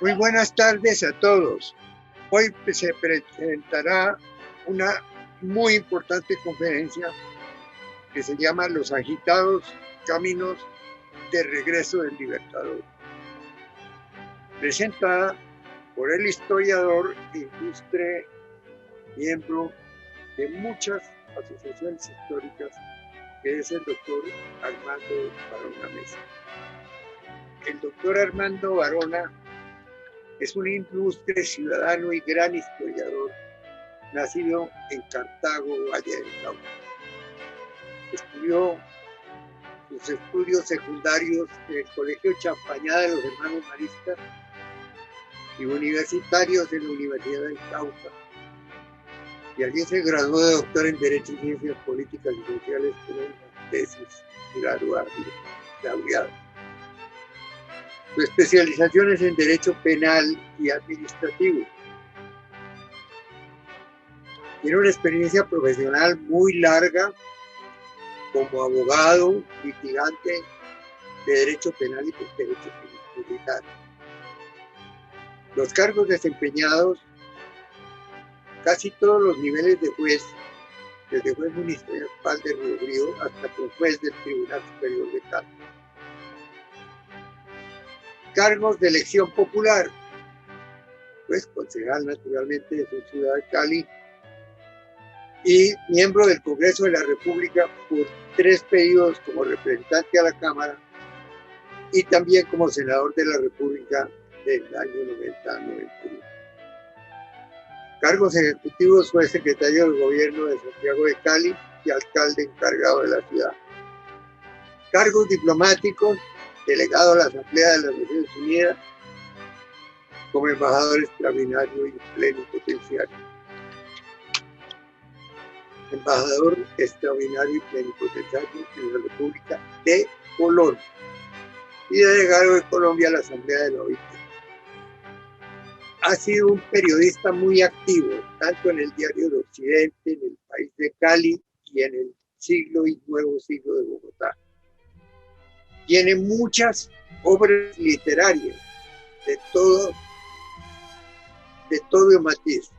Muy buenas tardes a todos. Hoy se presentará una muy importante conferencia que se llama Los agitados caminos de regreso del Libertador, presentada por el historiador e ilustre miembro de muchas asociaciones históricas, que es el doctor Armando Barona Mesa. El doctor Armando Barona es un ilustre ciudadano y gran historiador, nacido en Cartago, Valle del Cauca. Estudió sus estudios secundarios en el Colegio Champañá de los Hermanos Maristas y universitarios en la Universidad del Cauca. Y allí se graduó de doctor en Derecho y Ciencias Políticas y Sociales con una tesis laureada. Su especialización es en Derecho Penal y Administrativo. Tiene una experiencia profesional muy larga como abogado, litigante de Derecho Penal y Derecho Militar. Los cargos desempeñados, casi todos los niveles de juez, desde juez municipal de Río Frío hasta juez del Tribunal Superior de Cali. Cargos de elección popular, pues concejal naturalmente de su ciudad de Cali y miembro del Congreso de la República por 3 periodos como representante a la Cámara y también como senador de la República del año 90 a 91. Cargos ejecutivos: fue secretario del Gobierno de Santiago de Cali y alcalde encargado de la ciudad. Cargos diplomáticos: delegado a la Asamblea de las Naciones Unidas como embajador extraordinario y plenipotenciario. Embajador extraordinario y plenipotenciario en la República de Colombia y delegado de Colombia a la Asamblea de la OIT. Ha sido un periodista muy activo, tanto en el Diario de Occidente, en el País de Cali y en el Siglo y Nuevo Siglo de Bogotá. Tiene muchas obras literarias de todo matiz,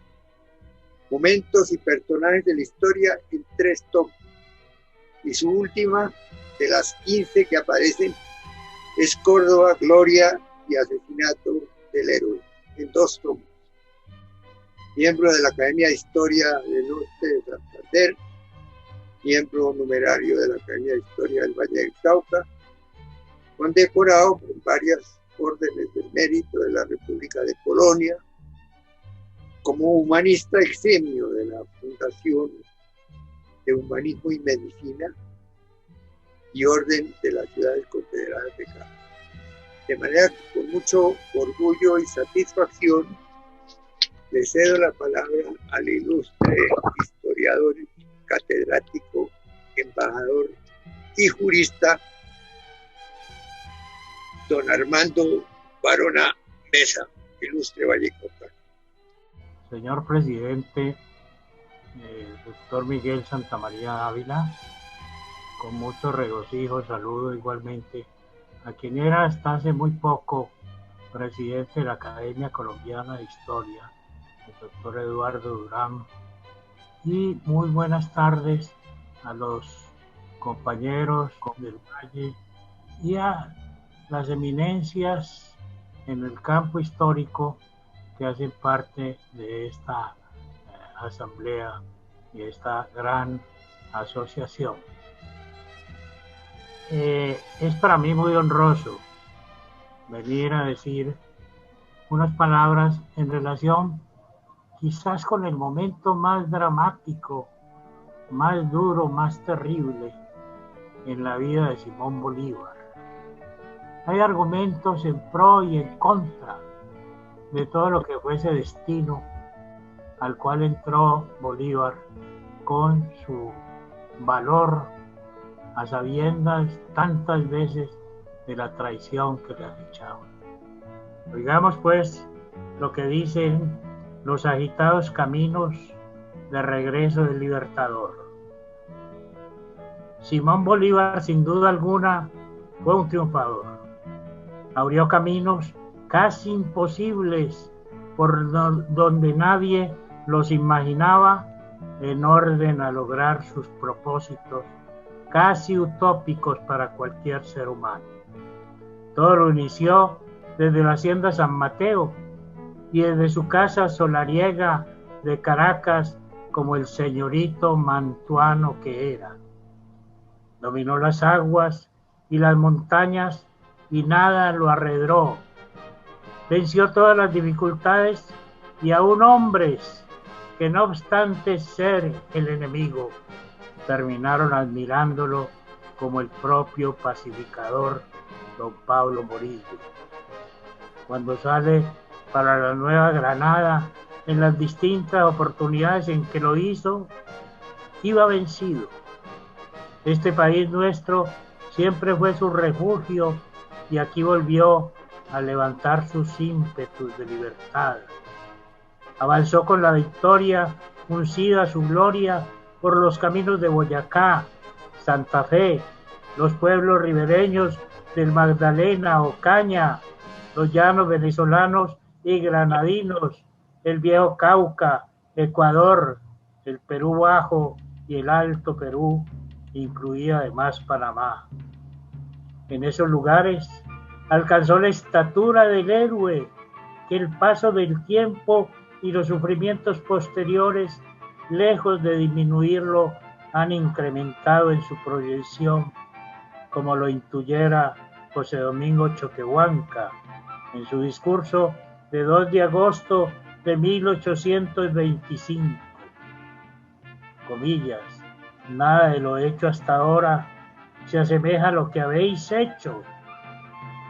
momentos y personajes de la historia en 3 tomos. Y su última, de las 15 que aparecen, es Córdoba, Gloria y Asesinato del Héroe, en 2 tomos. Miembro de la Academia de Historia del Norte de Santander, miembro numerario de la Academia de Historia del Valle del Cauca, condecorado por varias órdenes del mérito de la República de Polonia, como humanista eximio de la Fundación de Humanismo y Medicina y Orden de las Ciudades Confederadas de Cali. De manera que con mucho orgullo y satisfacción le cedo la palabra al ilustre historiador, catedrático, embajador y jurista, don Armando Barona Mesa, ilustre vallecaucano. Señor presidente, doctor Miguel Santamaría Ávila, con mucho regocijo saludo igualmente a quien era hasta hace muy poco presidente de la Academia Colombiana de Historia, el doctor Eduardo Durán, y muy buenas tardes a los compañeros del Valle y a las eminencias en el campo histórico que hacen parte de esta asamblea y esta gran asociación. Es para mí muy honroso venir a decir unas palabras en relación quizás con el momento más dramático, más duro, más terrible en la vida de Simón Bolívar. Hay argumentos en pro y en contra de todo lo que fue ese destino al cual entró Bolívar con su valor a sabiendas tantas veces de la traición que le acechaban. Oigamos pues lo que dicen los agitados caminos de regreso del Libertador. Simón Bolívar, sin duda alguna, fue un triunfador. Abrió caminos casi imposibles, por donde nadie los imaginaba, en orden a lograr sus propósitos, casi utópicos para cualquier ser humano. Todo lo inició desde la hacienda San Mateo y desde su casa solariega de Caracas, como el señorito mantuano que era. Dominó las aguas y las montañas y nada lo arredró. Venció todas las dificultades y aún hombres que, no obstante ser el enemigo, terminaron admirándolo, como el propio pacificador don Pablo Morillo. Cuando sale para la Nueva Granada, en las distintas oportunidades en que lo hizo, iba vencido. Este país nuestro siempre fue su refugio y aquí volvió a levantar sus ímpetus de libertad. Avanzó con la victoria, uncida a su gloria, por los caminos de Boyacá, Santa Fe, los pueblos ribereños del Magdalena, Ocaña, los llanos venezolanos y granadinos, el viejo Cauca, Ecuador, el Perú Bajo y el Alto Perú, incluía además Panamá. En esos lugares alcanzó la estatura del héroe que el paso del tiempo y los sufrimientos posteriores, lejos de disminuirlo, han incrementado en su proyección, como lo intuyera José Domingo Choquehuanca en su discurso de 2 de agosto de 1825. Comillas, nada de lo hecho hasta ahora se asemeja a lo que habéis hecho,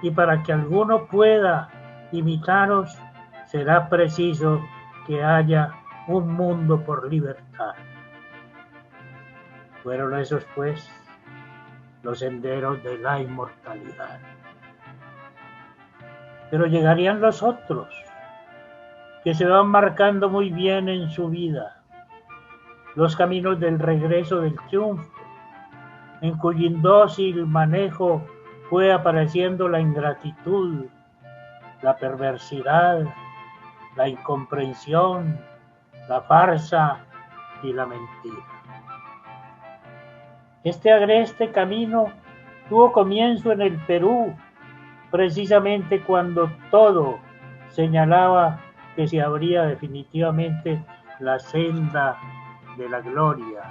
y para que alguno pueda imitaros, será preciso que haya un mundo por libertad. Fueron esos, pues, los senderos de la inmortalidad. Pero llegarían los otros, que se van marcando muy bien en su vida, los caminos del regreso del triunfo, en cuyo indócil manejo fue apareciendo la ingratitud, la perversidad, la incomprensión, la farsa y la mentira. Este agreste camino tuvo comienzo en el Perú, precisamente cuando todo señalaba que se abría definitivamente la senda de la gloria.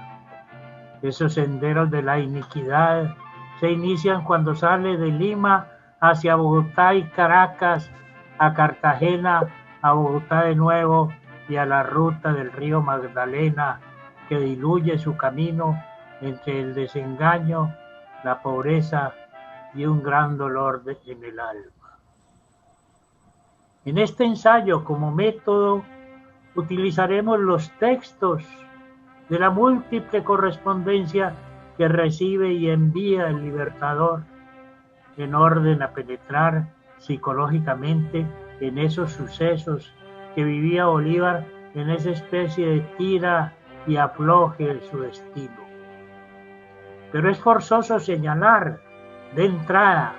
Esos senderos de la iniquidad se inician cuando sale de Lima hacia Bogotá y Caracas, a Cartagena, a Bogotá de nuevo y a la ruta del río Magdalena, que diluye su camino entre el desengaño, la pobreza y un gran dolor en el alma. En este ensayo, como método, utilizaremos los textos de la múltiple correspondencia que recibe y envía el Libertador, en orden a penetrar psicológicamente en esos sucesos que vivía Bolívar, en esa especie de tira y afloje en su destino. Pero es forzoso señalar de entrada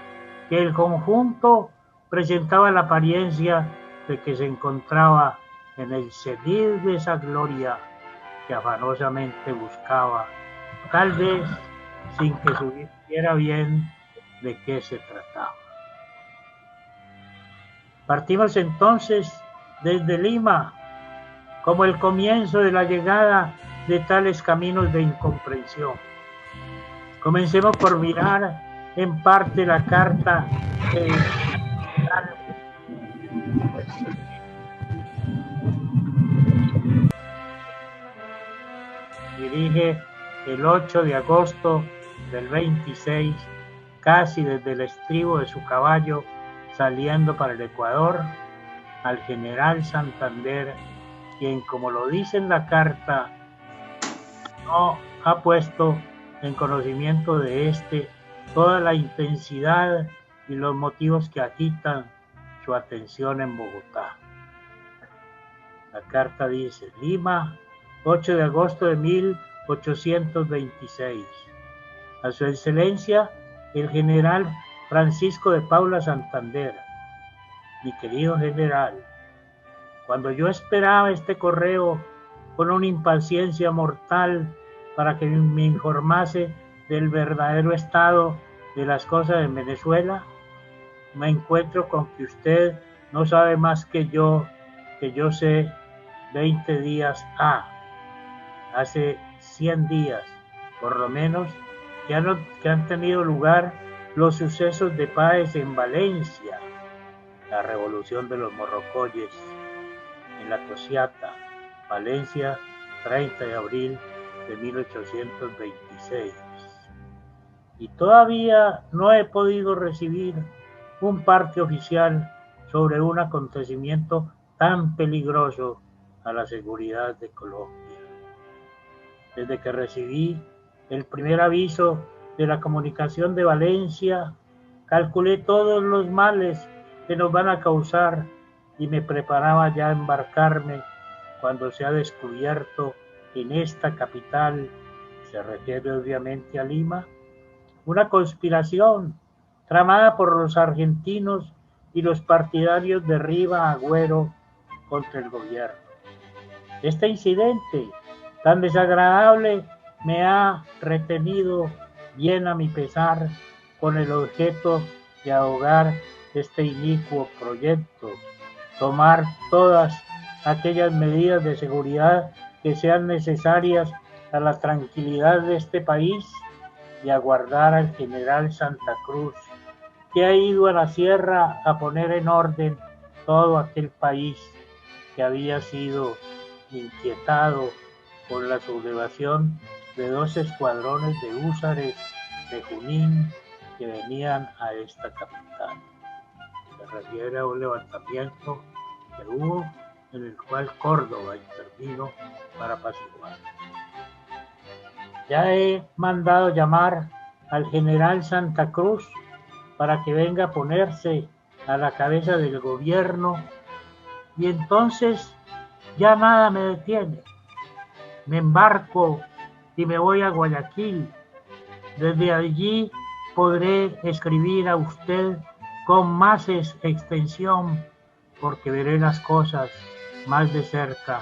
que el conjunto presentaba la apariencia de que se encontraba en el cenit de esa gloria que afanosamente buscaba, tal vez sin que supiera bien de qué se trataba. Partimos entonces desde Lima, como el comienzo de la llegada de tales caminos de incomprensión. Comencemos por mirar en parte la carta que dirige el 8 de agosto del 26, casi desde el estribo de su caballo, saliendo para el Ecuador, al general Santander, quien, como lo dice en la carta, no ha puesto en conocimiento de toda la intensidad y los motivos que agitan su atención en Bogotá. La carta dice: Lima, 8 de agosto de 1826. A su excelencia, el general Francisco de Paula Santander. mi querido general, cuando yo esperaba este correo con una impaciencia mortal para que me informase del verdadero estado de las cosas en Venezuela, me encuentro con que usted no sabe más que yo sé 20 días hace 100 días, por lo menos, que han tenido lugar los sucesos de Páez en Valencia, la revolución de los morrocoyes en la Cosiata, Valencia, 30 de abril de 1826. Y todavía no he podido recibir un parte oficial sobre un acontecimiento tan peligroso a la seguridad de Colombia. Desde que recibí el primer aviso de la comunicación de Valencia, calculé todos los males que nos van a causar y me preparaba ya a embarcarme cuando se ha descubierto en esta capital, se refiere obviamente a Lima, una conspiración tramada por los argentinos y los partidarios de Riva Agüero contra el gobierno. Este incidente tan desagradable me ha retenido bien a mi pesar con el objeto de ahogar este inicuo proyecto, tomar todas aquellas medidas de seguridad que sean necesarias a la tranquilidad de este país y aguardar al general Santa Cruz, que ha ido a la sierra a poner en orden todo aquel país que había sido inquietado por la sublevación de 2 escuadrones de húsares de Junín que venían a esta capital. Se refiere a un levantamiento que hubo en el cual Córdoba intervino para apaciguar. Ya he mandado llamar al general Santa Cruz para que venga a ponerse a la cabeza del gobierno y entonces ya nada me detiene. Me embarco y me voy a Guayaquil. Desde allí podré escribir a usted con más extensión porque veré las cosas más de cerca,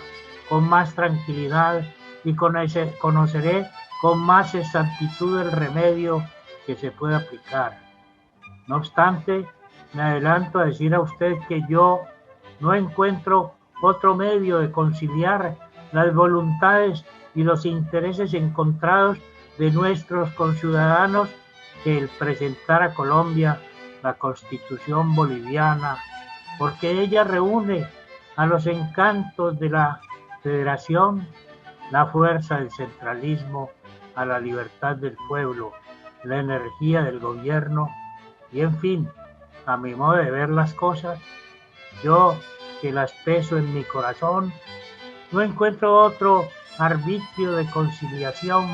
con más tranquilidad y conoceré con más exactitud el remedio que se puede aplicar. No obstante, me adelanto a decir a usted que yo no encuentro otro medio de conciliar las voluntades y los intereses encontrados de nuestros conciudadanos que el presentar a Colombia la Constitución boliviana, porque ella reúne a los encantos de la federación, la fuerza del centralismo, a la libertad del pueblo, la energía del gobierno y, en fin, a mi modo de ver las cosas, yo que las peso en mi corazón, no encuentro otro arbitrio de conciliación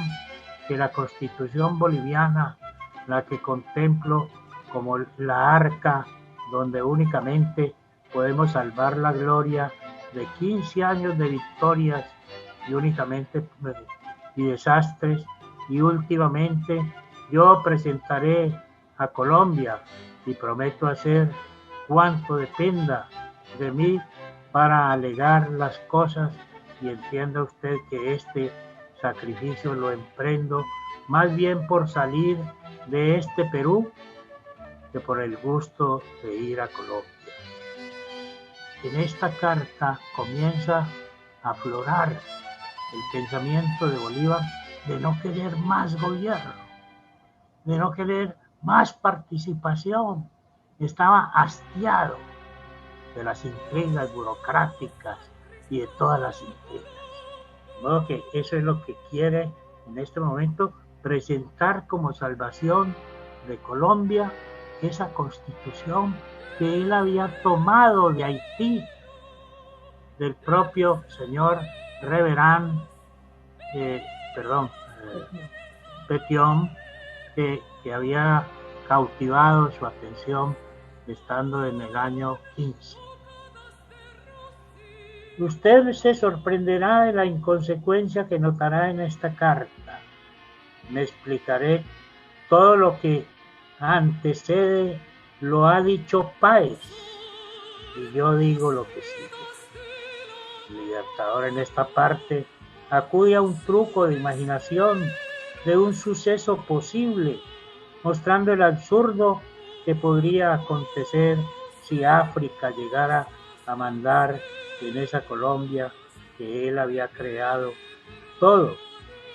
que la Constitución boliviana, la que contemplo como la arca donde únicamente podemos salvar la gloria de 15 años de victorias y únicamente y desastres, y últimamente yo presentaré a Colombia y prometo hacer cuanto dependa de mí para alegar las cosas, y entienda usted que este sacrificio lo emprendo más bien por salir de este Perú que por el gusto de ir a Colombia. En esta carta comienza a aflorar el pensamiento de Bolívar de no querer más gobierno, de no querer más participación. Estaba hastiado de las intrigas burocráticas y de todas las intrigas. De modo que eso es lo que quiere en este momento presentar como salvación de Colombia, esa constitución que él había tomado de Haití, del propio señor Reverán, Petion, que había cautivado su atención estando en el año 15. Usted se sorprenderá de la inconsecuencia que notará en esta carta. Me explicaré todo lo que antecede lo ha dicho Páez, y yo digo lo que sigue. El Libertador en esta parte acude a un truco de imaginación de un suceso posible, mostrando el absurdo que podría acontecer si África llegara a mandar en esa Colombia que él había creado todo,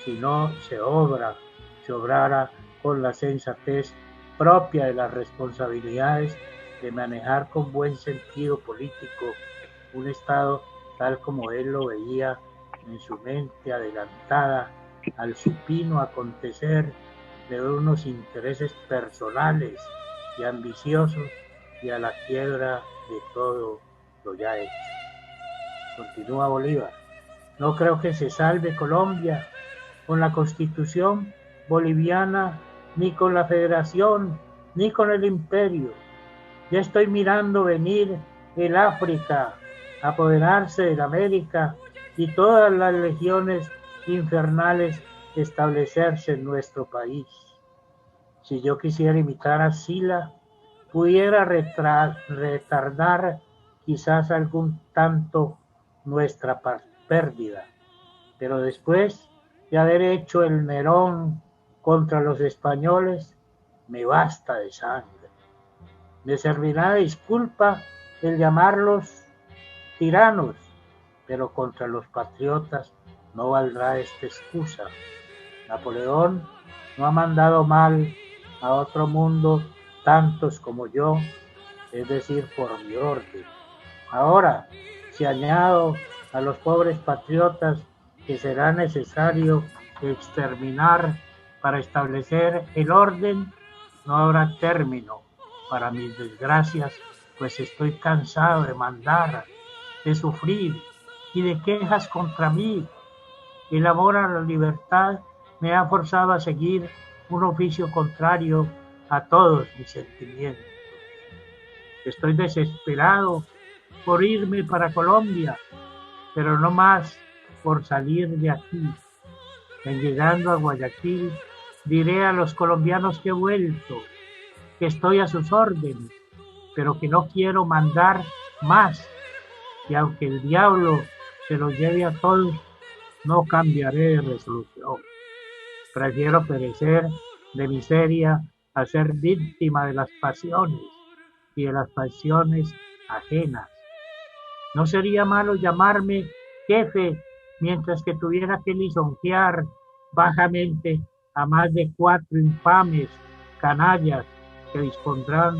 si no se obrara con la sensatez propia de las responsabilidades de manejar con buen sentido político un Estado tal como él lo veía en su mente adelantada al supino acontecer de unos intereses personales y ambiciosos y a la quiebra de todo lo ya hecho. Continúa Bolívar. No creo que se salve Colombia con la Constitución boliviana, ni con la Federación, ni con el Imperio. Ya estoy mirando venir el África, apoderarse de la América y todas las legiones infernales establecerse en nuestro país. Si yo quisiera imitar a Sila, pudiera retardar quizás algún tanto nuestra pérdida, pero después de haber hecho el Nerón contra los españoles, me basta de sangre. Me servirá de disculpa el llamarlos tiranos, pero contra los patriotas no valdrá esta excusa. Napoleón no ha mandado mal a otro mundo tantos como yo, es decir, por mi orden. Ahora, si añado a los pobres patriotas que será necesario exterminar para establecer el orden, no habrá término para mis desgracias, pues estoy cansado de mandar, de sufrir y de quejas contra mí. El amor a la libertad me ha forzado a seguir un oficio contrario a todos mis sentimientos. Estoy desesperado por irme para Colombia, pero no más por salir de aquí. En llegando a Guayaquil, diré a los colombianos que he vuelto, que estoy a sus órdenes, pero que no quiero mandar más, y aunque el diablo se los lleve a todos, no cambiaré de resolución. Prefiero perecer de miseria a ser víctima de las pasiones y de las pasiones ajenas. No sería malo llamarme jefe mientras que tuviera que lisonjear bajamente a más de 4 infames canallas que dispondrán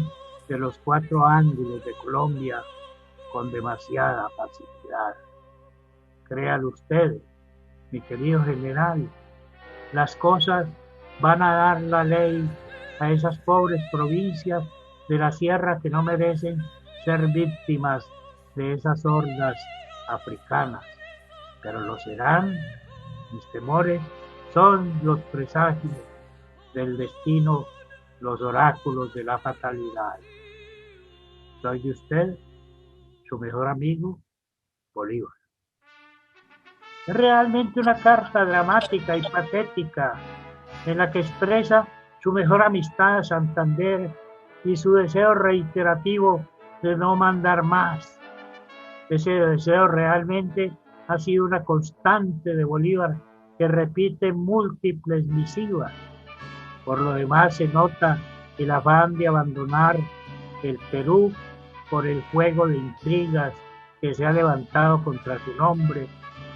de los 4 ángulos de Colombia con demasiada facilidad. Créalo usted, mi querido general, las cosas van a dar la ley a esas pobres provincias de la sierra que no merecen ser víctimas de esas hordas africanas, pero lo serán. Mis temores son los presagios del destino, los oráculos de la fatalidad. Soy de usted, su mejor amigo, Bolívar. Es realmente una carta dramática y patética en la que expresa su mejor amistad a Santander y su deseo reiterativo de no mandar más. Ese deseo realmente ha sido una constante de Bolívar que repite múltiples misivas. Por lo demás se nota el afán de abandonar el Perú por el juego de intrigas que se ha levantado contra su nombre,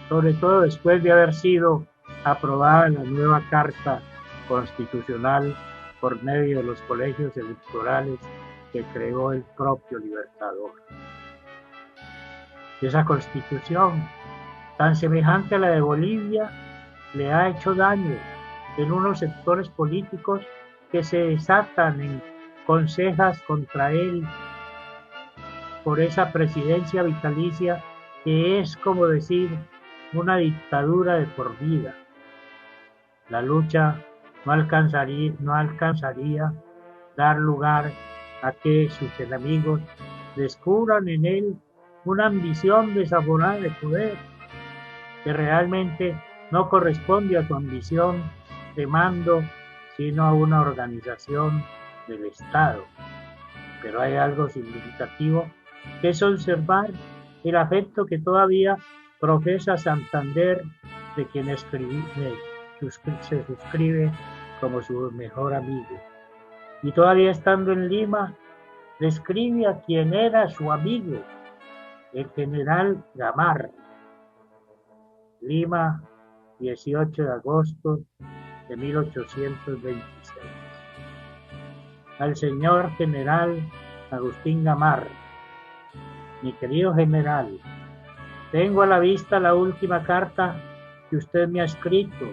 sobre todo después de haber sido aprobada la nueva Carta Constitucional por medio de los colegios electorales que creó el propio Libertador. Esa Constitución, tan semejante a la de Bolivia, le ha hecho daño en unos sectores políticos que se desatan en consejas contra él por esa presidencia vitalicia que es como decir una dictadura de por vida. La lucha no alcanzaría a dar lugar a que sus enemigos descubran en él una ambición desaforada de poder, que realmente no corresponde a su ambición de mando, sino a una organización del Estado. Pero hay algo significativo que es observar el afecto que todavía profesa Santander, de quien se suscribe como su mejor amigo. Y todavía estando en Lima, le escribe a quien era su amigo, el general Gamarra. Lima, 18 de agosto de 1826. Al señor general Agustín Gamarra: mi querido general, tengo a la vista la última carta que usted me ha escrito,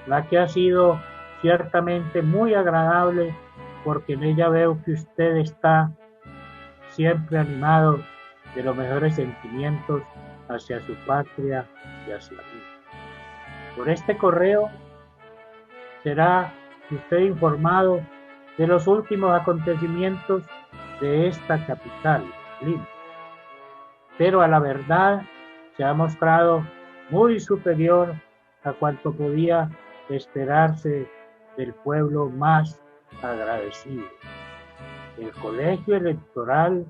la que ha sido ciertamente muy agradable, porque en ella veo que usted está siempre animado de los mejores sentimientos hacia su patria y hacia mí. Por este correo será usted informado de los últimos acontecimientos de esta capital, Lima. Pero a la verdad se ha mostrado muy superior a cuanto podía esperarse del pueblo más agradecido. El colegio electoral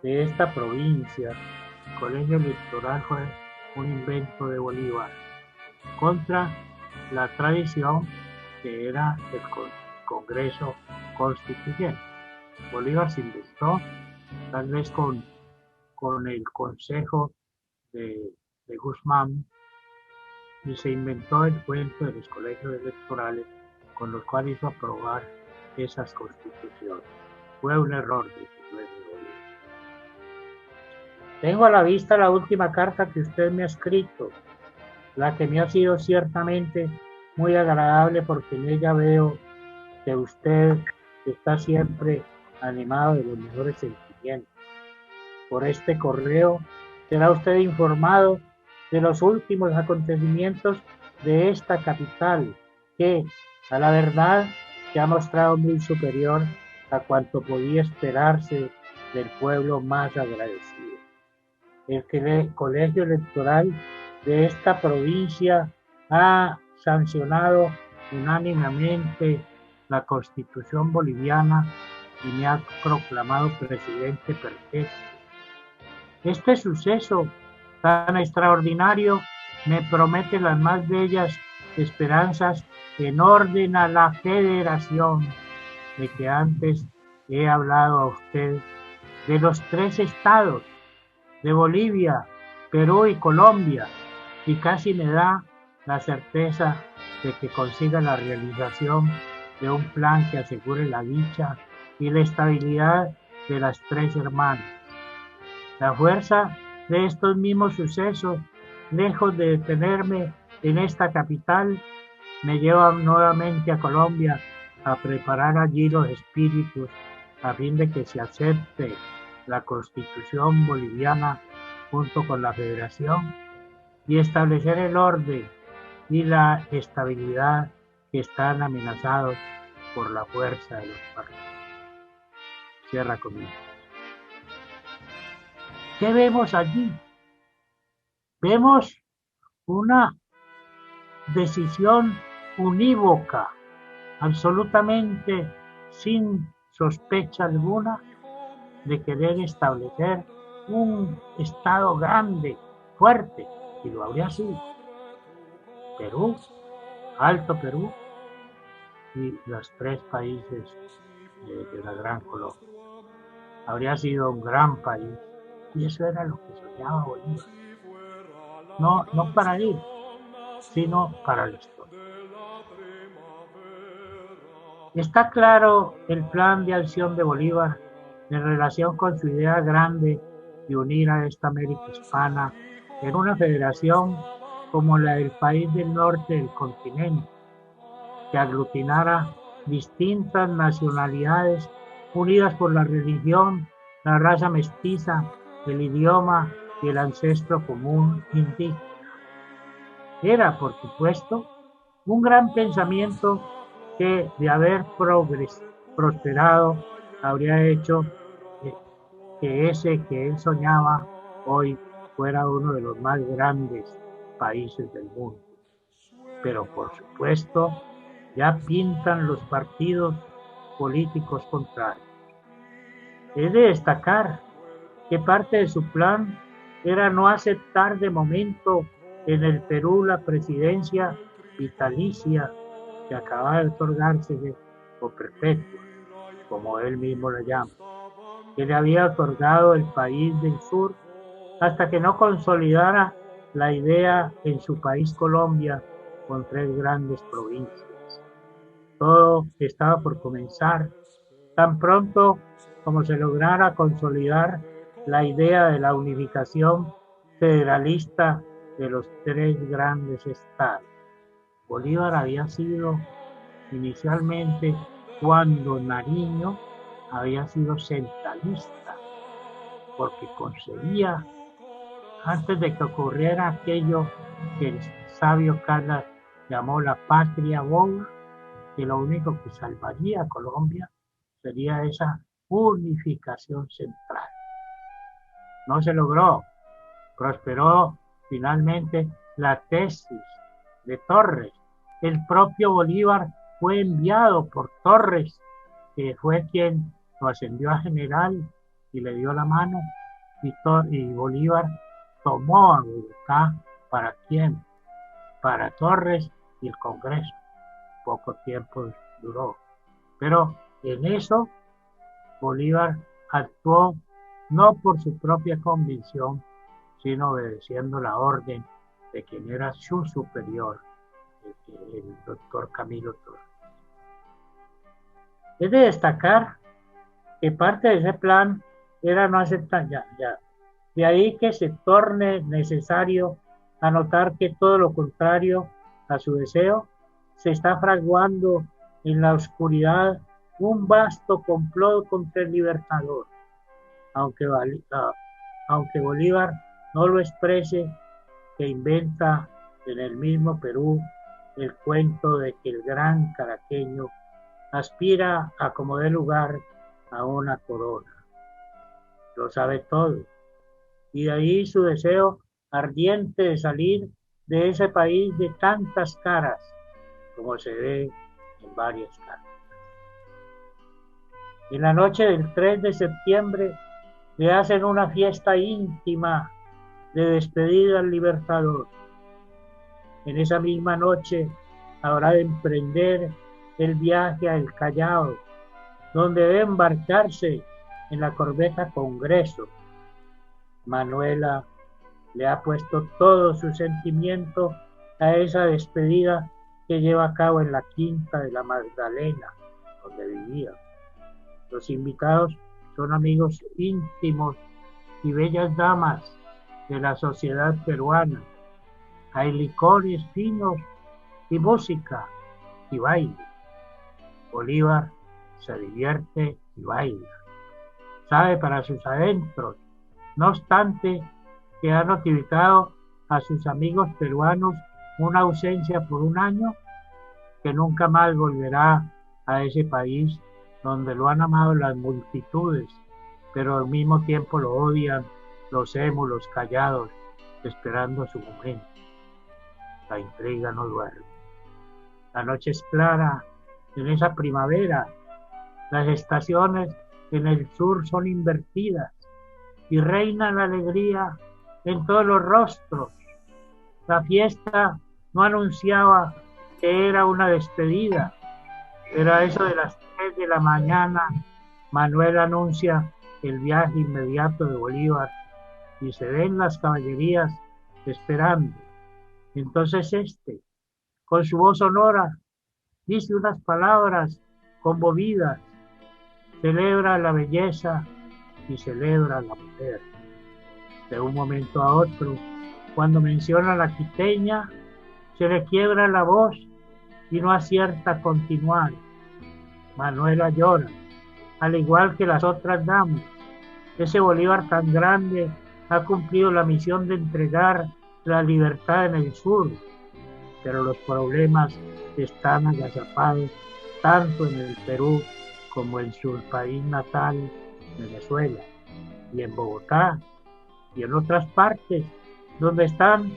de esta provincia, el colegio electoral fue un invento de Bolívar contra la tradición que era el Congreso Constituyente. Bolívar se inventó, tal vez con el consejo de Guzmán, y se inventó el cuento de los colegios electorales, con los cuales hizo aprobar esas constituciones. Fue un error de Bolívar. Tengo a la vista la última carta que usted me ha escrito, la que me ha sido ciertamente muy agradable, porque en ella veo que usted está siempre animado de los mejores sentimientos. Por este correo será usted informado de los últimos acontecimientos de esta capital, que, a la verdad, se ha mostrado muy superior a cuanto podía esperarse del pueblo más agradecido. El colegio electoral de esta provincia ha sancionado unánimemente la Constitución boliviana y me ha proclamado presidente perpetuo. Este suceso tan extraordinario me promete las más bellas esperanzas en orden a la federación de que antes he hablado a usted, de los 3 estados, de Bolivia, Perú y Colombia, y casi me da la certeza de que consiga la realización de un plan que asegure la dicha y la estabilidad de las 3 hermanas. La fuerza de estos mismos sucesos, lejos de detenerme en esta capital, me lleva nuevamente a Colombia a preparar allí los espíritus a fin de que se acepte la Constitución boliviana junto con la Federación y establecer el orden y la estabilidad que están amenazados por la fuerza de los partidos. Cierra comillas. ¿Qué vemos allí? Vemos una decisión unívoca, absolutamente sin sospecha alguna, de querer establecer un Estado grande, fuerte, y lo habría sido. Perú, Alto Perú y los 3 países de la Gran Colombia. Habría sido un gran país, y eso era lo que soñaba Bolívar. No para él, sino para la historia. Está claro el plan de acción de Bolívar en relación con su idea grande de unir a esta América hispana en una federación como la del país del norte del continente, que aglutinara distintas nacionalidades unidas por la religión, la raza mestiza, el idioma y el ancestro común indígena. Era, por supuesto, un gran pensamiento que, de haber prosperado, habría hecho que ese que él soñaba hoy fuera uno de los más grandes países del mundo. Pero, por supuesto, ya pintan los partidos políticos contrarios. Es de destacar que parte de su plan era no aceptar de momento en el Perú la presidencia vitalicia que acaba de otorgársele o perpetua, como él mismo la llama, que le había otorgado el país del sur hasta que no consolidara la idea en su país Colombia con 3 grandes provincias. Todo estaba por comenzar tan pronto como se lograra consolidar la idea de la unificación federalista de los 3 grandes estados. Bolívar había sido inicialmente, cuando Nariño, había sido centralista, porque concebía, antes de que ocurriera aquello que el sabio Caldas llamó la patria boba, que lo único que salvaría a Colombia sería esa unificación central. No se logró. Prosperó finalmente la tesis de Torres. El propio Bolívar fue enviado por Torres, que fue quien lo ascendió a general y le dio la mano, y Bolívar tomó a Bogotá. ¿Para quién? Para Torres y el Congreso. Poco tiempo duró. Pero en eso Bolívar actuó no por su propia convicción, sino obedeciendo la orden de quien era su superior, el doctor Camilo Torres. Es de destacar que parte de ese plan era no aceptar ya. De ahí que se torne necesario anotar que todo lo contrario a su deseo se está fraguando en la oscuridad un vasto complot contra el Libertador, aunque Bolívar no lo exprese, que inventa en el mismo Perú el cuento de que el gran caraqueño aspira a como dé lugar a una corona. Lo sabe todo. Y de ahí su deseo ardiente de salir de ese país de tantas caras, como se ve en varias cartas. En la noche del 3 de septiembre le hacen una fiesta íntima de despedida al Libertador. En esa misma noche habrá de emprender el viaje a El Callao, donde debe embarcarse en la corbeta Congreso. Manuela le ha puesto todo su sentimiento a esa despedida que lleva a cabo en la Quinta de la Magdalena, donde vivía. Los invitados son amigos íntimos y bellas damas de la sociedad peruana. Hay licores finos y música y baile. Bolívar se divierte y baila. Sabe para sus adentros, no obstante que ha notificado a sus amigos peruanos una ausencia por 1 año, que nunca más volverá a ese país donde lo han amado las multitudes, pero al mismo tiempo lo odian los émulos callados, esperando su momento. La intriga no duerme. La noche es clara en esa primavera. Las estaciones en el sur son invertidas y reina la alegría en todos los rostros. La fiesta no anunciaba que era una despedida, pero a eso de las 3 de la mañana, Manuel anuncia el viaje inmediato de Bolívar y se ven las caballerías esperando. Entonces con su voz sonora, dice unas palabras conmovidas, celebra la belleza y celebra la mujer. De un momento a otro, cuando menciona la quiteña, se le quiebra la voz y no acierta a continuar. Manuela llora, al igual que las otras damas. Ese Bolívar tan grande ha cumplido la misión de entregar la libertad en el sur, pero los problemas están agazapados tanto en el Perú como en su país natal, Venezuela, y en Bogotá, y en otras partes, donde están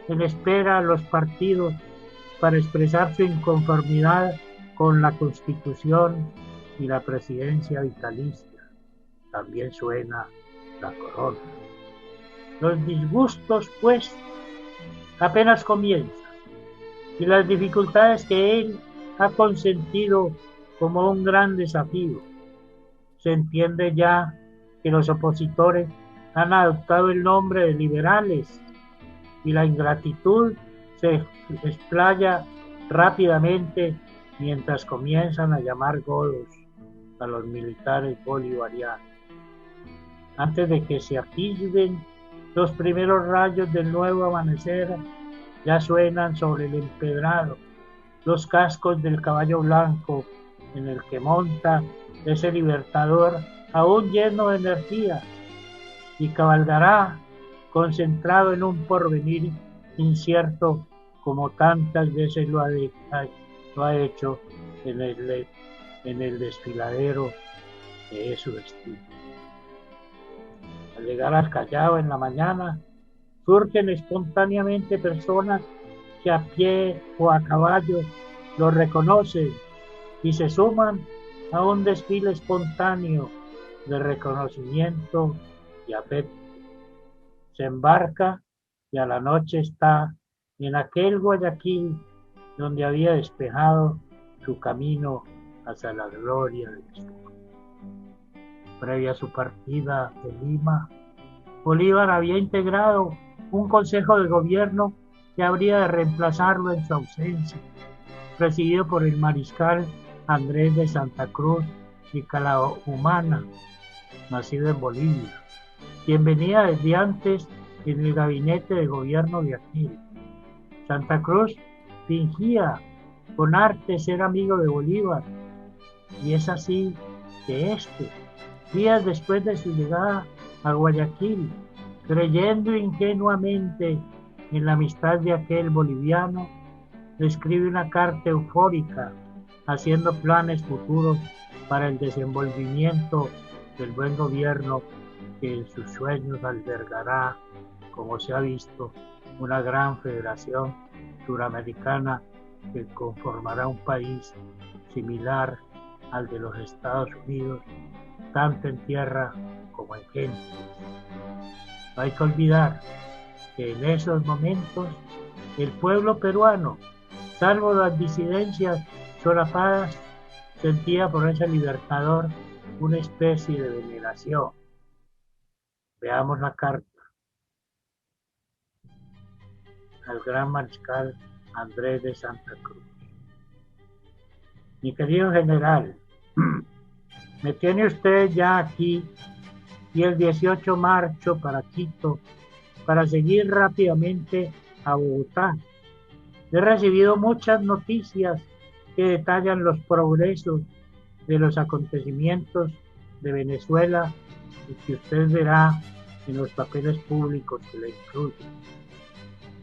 en espera los partidos para expresar su inconformidad con la Constitución y la presidencia vitalicia. también suena la corona. Los disgustos, pues, apenas comienzan, y las dificultades que él ha consentido como un gran desafío. Se entiende ya que los opositores han adoptado el nombre de liberales y la ingratitud se explaya rápidamente mientras comienzan a llamar godos a los militares bolivarianos. Antes de que se atisben los primeros rayos del nuevo amanecer, ya suenan sobre el empedrado los cascos del caballo blanco en el que monta ese libertador aún lleno de energía, y cabalgará concentrado en un porvenir incierto como tantas veces lo ha hecho en el desfiladero que es su destino. Al llegar al Callao en la mañana, surgen espontáneamente personas que a pie o a caballo lo reconocen y se suman a un desfile espontáneo de reconocimiento y afecto. Se embarca y a la noche está en aquel Guayaquil donde había despejado su camino hacia la gloria del sur. Previa a su partida de Lima, Bolívar había integrado un consejo de gobierno que habría de reemplazarlo en su ausencia, presidido por el mariscal Andrés de Santa Cruz y Calahumana, nacido en Bolivia, quien venía desde antes en el gabinete de gobierno de aquel. Santa Cruz fingía con arte ser amigo de Bolívar, y es así que días después de su llegada a Guayaquil, creyendo ingenuamente en la amistad de aquel boliviano, le escribe una carta eufórica, haciendo planes futuros para el desenvolvimiento del buen gobierno que en sus sueños albergará, como se ha visto, una gran federación suramericana que conformará un país similar al de los Estados Unidos, tanto en tierra como en gente. No hay que olvidar que en esos momentos el pueblo peruano, salvo las disidencias solapadas, sentía por ese libertador una especie de veneración. Veamos la carta al gran mariscal Andrés de Santa Cruz. Mi querido general, me tiene usted ya aquí y el 18 marcho para Quito para seguir rápidamente a Bogotá. He recibido muchas noticias que detallan los progresos de los acontecimientos de Venezuela y que usted verá en los papeles públicos que le incluyen.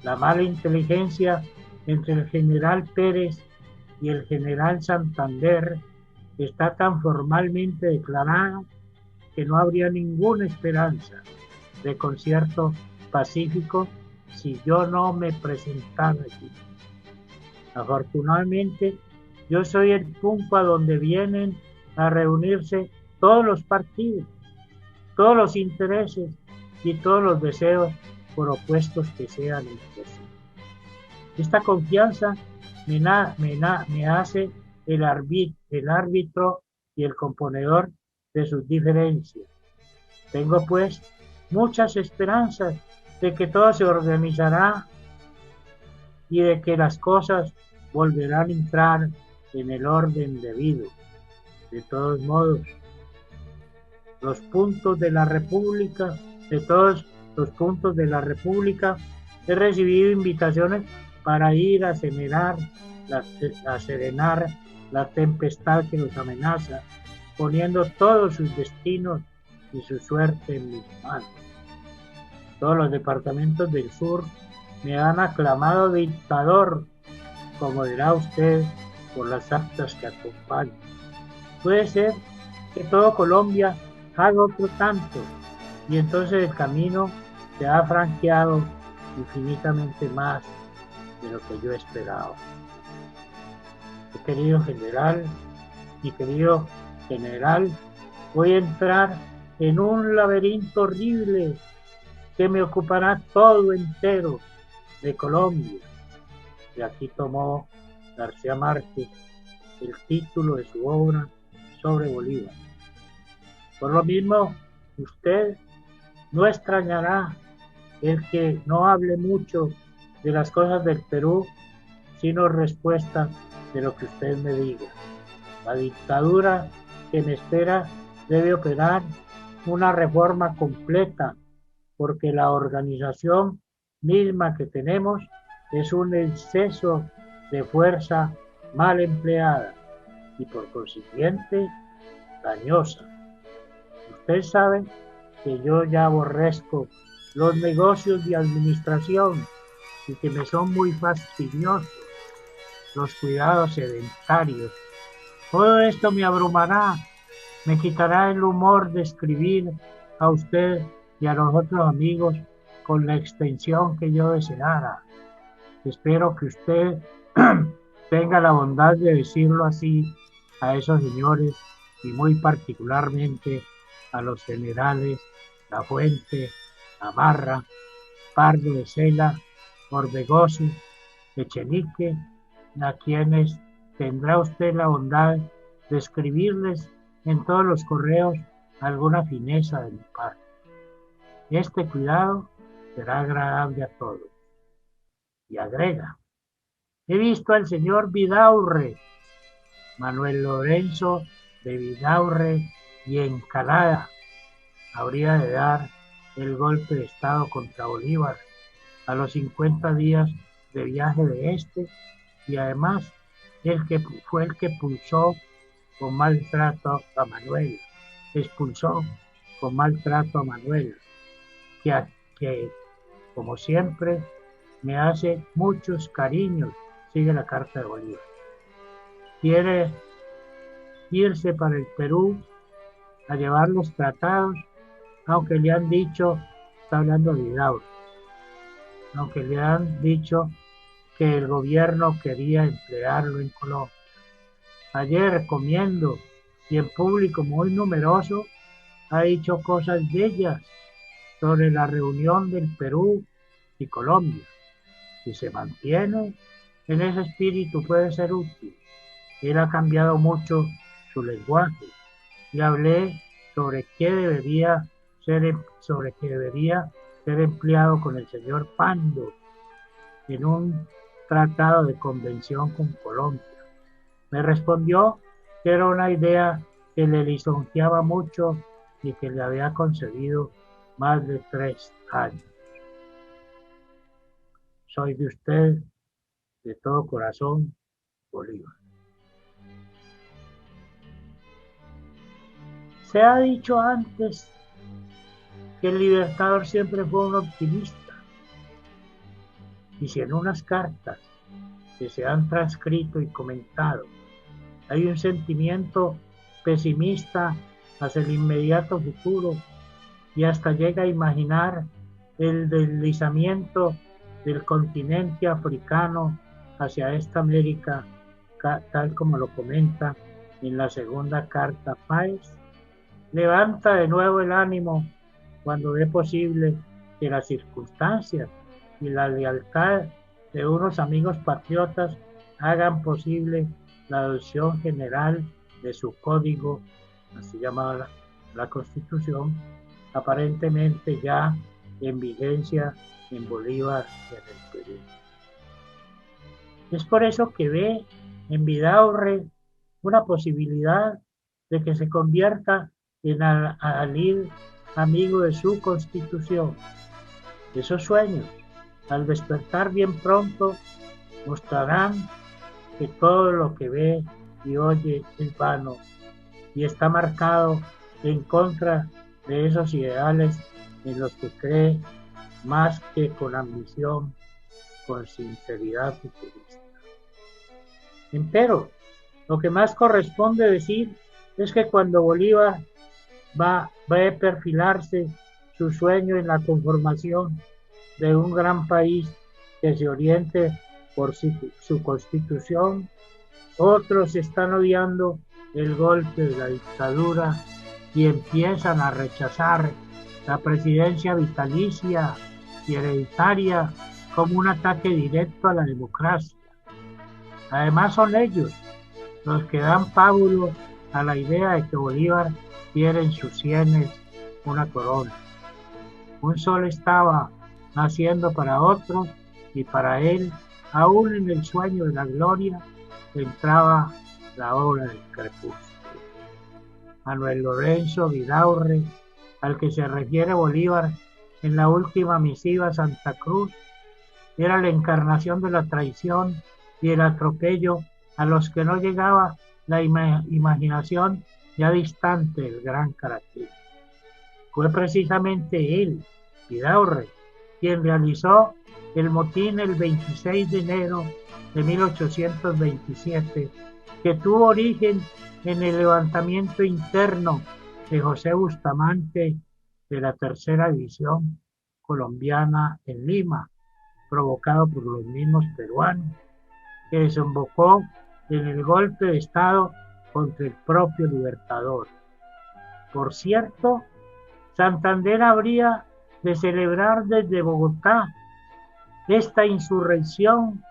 La mala inteligencia entre el general Pérez y el general Santander está tan formalmente declarada que no habría ninguna esperanza de concierto pacífico si yo no me presentara aquí. Afortunadamente, yo soy el punto a donde vienen a reunirse todos los partidos, todos los intereses y todos los deseos, por opuestos que sean entre sí. Esta confianza me hace el árbitro y el componedor de sus diferencias. Tengo pues muchas esperanzas de que todo se organizará y de que las cosas volverán a entrar en el orden debido. De todos modos, los puntos de la República, he recibido invitaciones para ir a serenar la tempestad que nos amenaza, poniendo todos sus destinos y su suerte en mis manos. Todos los departamentos del sur me han aclamado dictador, como dirá usted, por las actas que acompañan. Puede ser que todo Colombia haga otro tanto, y entonces el camino se ha franqueado infinitamente más de lo que yo esperaba. Mi querido general, voy a entrar en un laberinto horrible que me ocupará todo entero de Colombia. Y aquí tomó García Márquez el título de su obra sobre Bolívar. Por lo mismo, usted no extrañará el que no hable mucho de las cosas del Perú, sino respuesta de lo que usted me diga. La dictadura que me espera debe operar una reforma completa, porque la organización misma que tenemos es un exceso de fuerza mal empleada y por consiguiente dañosa. Usted sabe que yo ya aborrezco los negocios de administración y que me son muy fastidiosos los cuidados sedentarios. Todo esto me abrumará, me quitará el humor de escribir a usted y a los otros amigos con la extensión que yo deseara. Espero que usted tenga la bondad de decirlo así a esos señores y muy particularmente a los generales Lafuente, Navarra, Pardo de Sela, Orbegoso, Echenique, a quienes tendrá usted la bondad de escribirles en todos los correos alguna fineza de mi parte. Este cuidado será agradable a todos. Y agrega, he visto al señor Vidaurre, Manuel Lorenzo de Vidaurre y Encalada. Habría de dar el golpe de Estado contra Bolívar a los 50 días de viaje de este, y además fue el que expulsó con maltrato a Manuel, que como siempre me hace muchos cariños, sigue la carta de Bolívar. Quiere irse para el Perú a llevar los tratados, aunque le han dicho, está hablando de Vidaurre, aunque le han dicho que el gobierno quería emplearlo en Colombia. Ayer, comiendo y en público muy numeroso, ha dicho cosas bellas sobre la reunión del Perú y Colombia. Si se mantiene en ese espíritu puede ser útil. Él ha cambiado mucho su lenguaje y hablé sobre qué debería ser empleado con el señor Pando en un tratado de convención con Colombia. Me respondió que era una idea que le lisonjeaba mucho y que le había concedido más de 3 años. Soy de usted, de todo corazón, Bolívar. Se ha dicho antes que el Libertador siempre fue un optimista, y si en unas cartas que se han transcrito y comentado hay un sentimiento pesimista hacia el inmediato futuro y hasta llega a imaginar el deslizamiento del continente africano hacia esta América, tal como lo comenta en la segunda carta Páez, levanta de nuevo el ánimo cuando ve posible que las circunstancias y la lealtad de unos amigos patriotas hagan posible la adopción general de su código, así llamada la Constitución, aparentemente ya en vigencia en Bolívar y en el Perú. Es por eso que ve en Vidaurre una posibilidad de que se convierta en alil amigo de su Constitución. Esos sueños, al despertar bien pronto, mostrarán que todo lo que ve y oye es vano y está marcado en contra de esos ideales en los que cree más que con ambición, con sinceridad futurista. Empero, lo que más corresponde decir es que cuando Bolívar va a perfilarse su sueño en la conformación de un gran país que se oriente por su constitución, otros están odiando el golpe de la dictadura y empiezan a rechazar la presidencia vitalicia y hereditaria como un ataque directo a la democracia. Además son ellos los que dan pábulo a la idea de que Bolívar quiere en sus sienes una corona. Un sol estaba naciendo para otros y para él, aún en el sueño de la gloria, entraba la hora del crepúsculo. Manuel Lorenzo Vidaurre, al que se refiere Bolívar en la última misiva a Santa Cruz, era la encarnación de la traición y el atropello a los que no llegaba la imaginación ya distante del gran Caraquí. Fue precisamente él, Vidaurre, quien realizó el motín el 26 de enero de 1827, que tuvo origen en el levantamiento interno de José Bustamante de la Tercera División colombiana en Lima, provocado por los mismos peruanos, que desembocó en el golpe de Estado contra el propio Libertador. Por cierto, Santander habría de celebrar desde Bogotá esta insurrección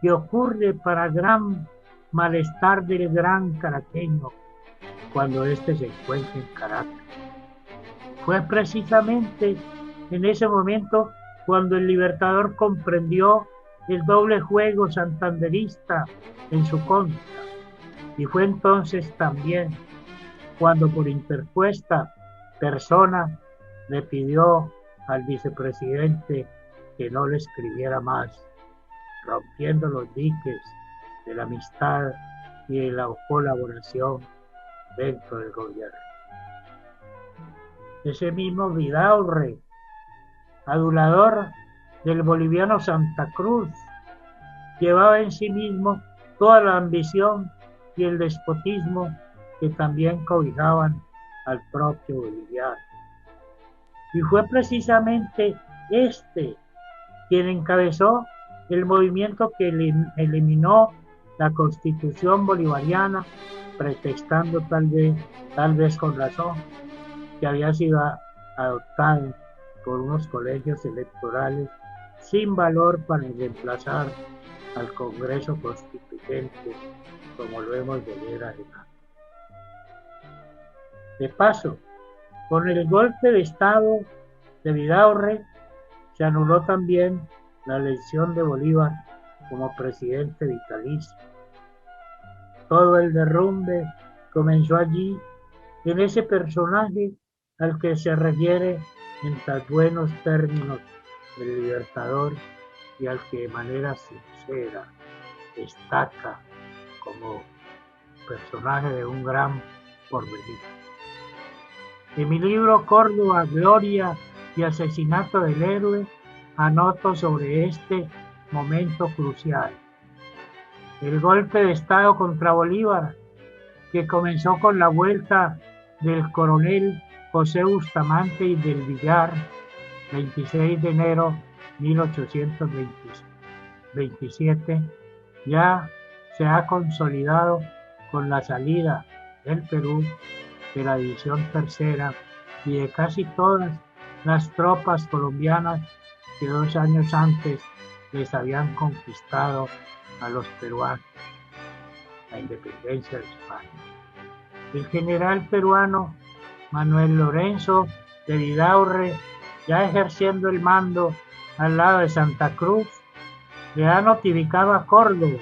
que ocurre para gran malestar del gran caraqueño cuando éste se encuentra en Caracas. Fue precisamente en ese momento cuando el Libertador comprendió el doble juego santanderista en su contra, y fue entonces también cuando por interpuesta persona le pidió al vicepresidente que no le escribiera más, rompiendo los diques de la amistad y de la colaboración dentro del gobierno. Ese mismo Vidaurre, adulador del boliviano Santa Cruz, llevaba en sí mismo toda la ambición y el despotismo que también cobijaban al propio boliviano. Y fue precisamente este quien encabezó el movimiento que eliminó la Constitución bolivariana, pretextando tal vez con razón, que había sido adoptada por unos colegios electorales sin valor para reemplazar al Congreso Constituyente, como lo hemos de ver adelante. De paso, con el golpe de Estado de Vidaurre, se anuló también la elección de Bolívar como presidente vitalicio. Todo el derrumbe comenzó allí, en ese personaje al que se refiere en tan buenos términos el Libertador y al que de manera sincera destaca como personaje de un gran porvenir. En mi libro Córdoba, Gloria y Asesinato del Héroe, anoto sobre este momento crucial. El golpe de Estado contra Bolívar, que comenzó con la vuelta del coronel José Bustamante y del Villar, 26 de enero de 1827, ya se ha consolidado con la salida del Perú de la División Tercera y de casi todas las tropas colombianas que 2 años antes les habían conquistado a los peruanos la independencia de España. El general peruano Manuel Lorenzo de Vidaurre, ya ejerciendo el mando al lado de Santa Cruz, le ha notificado a Córdoba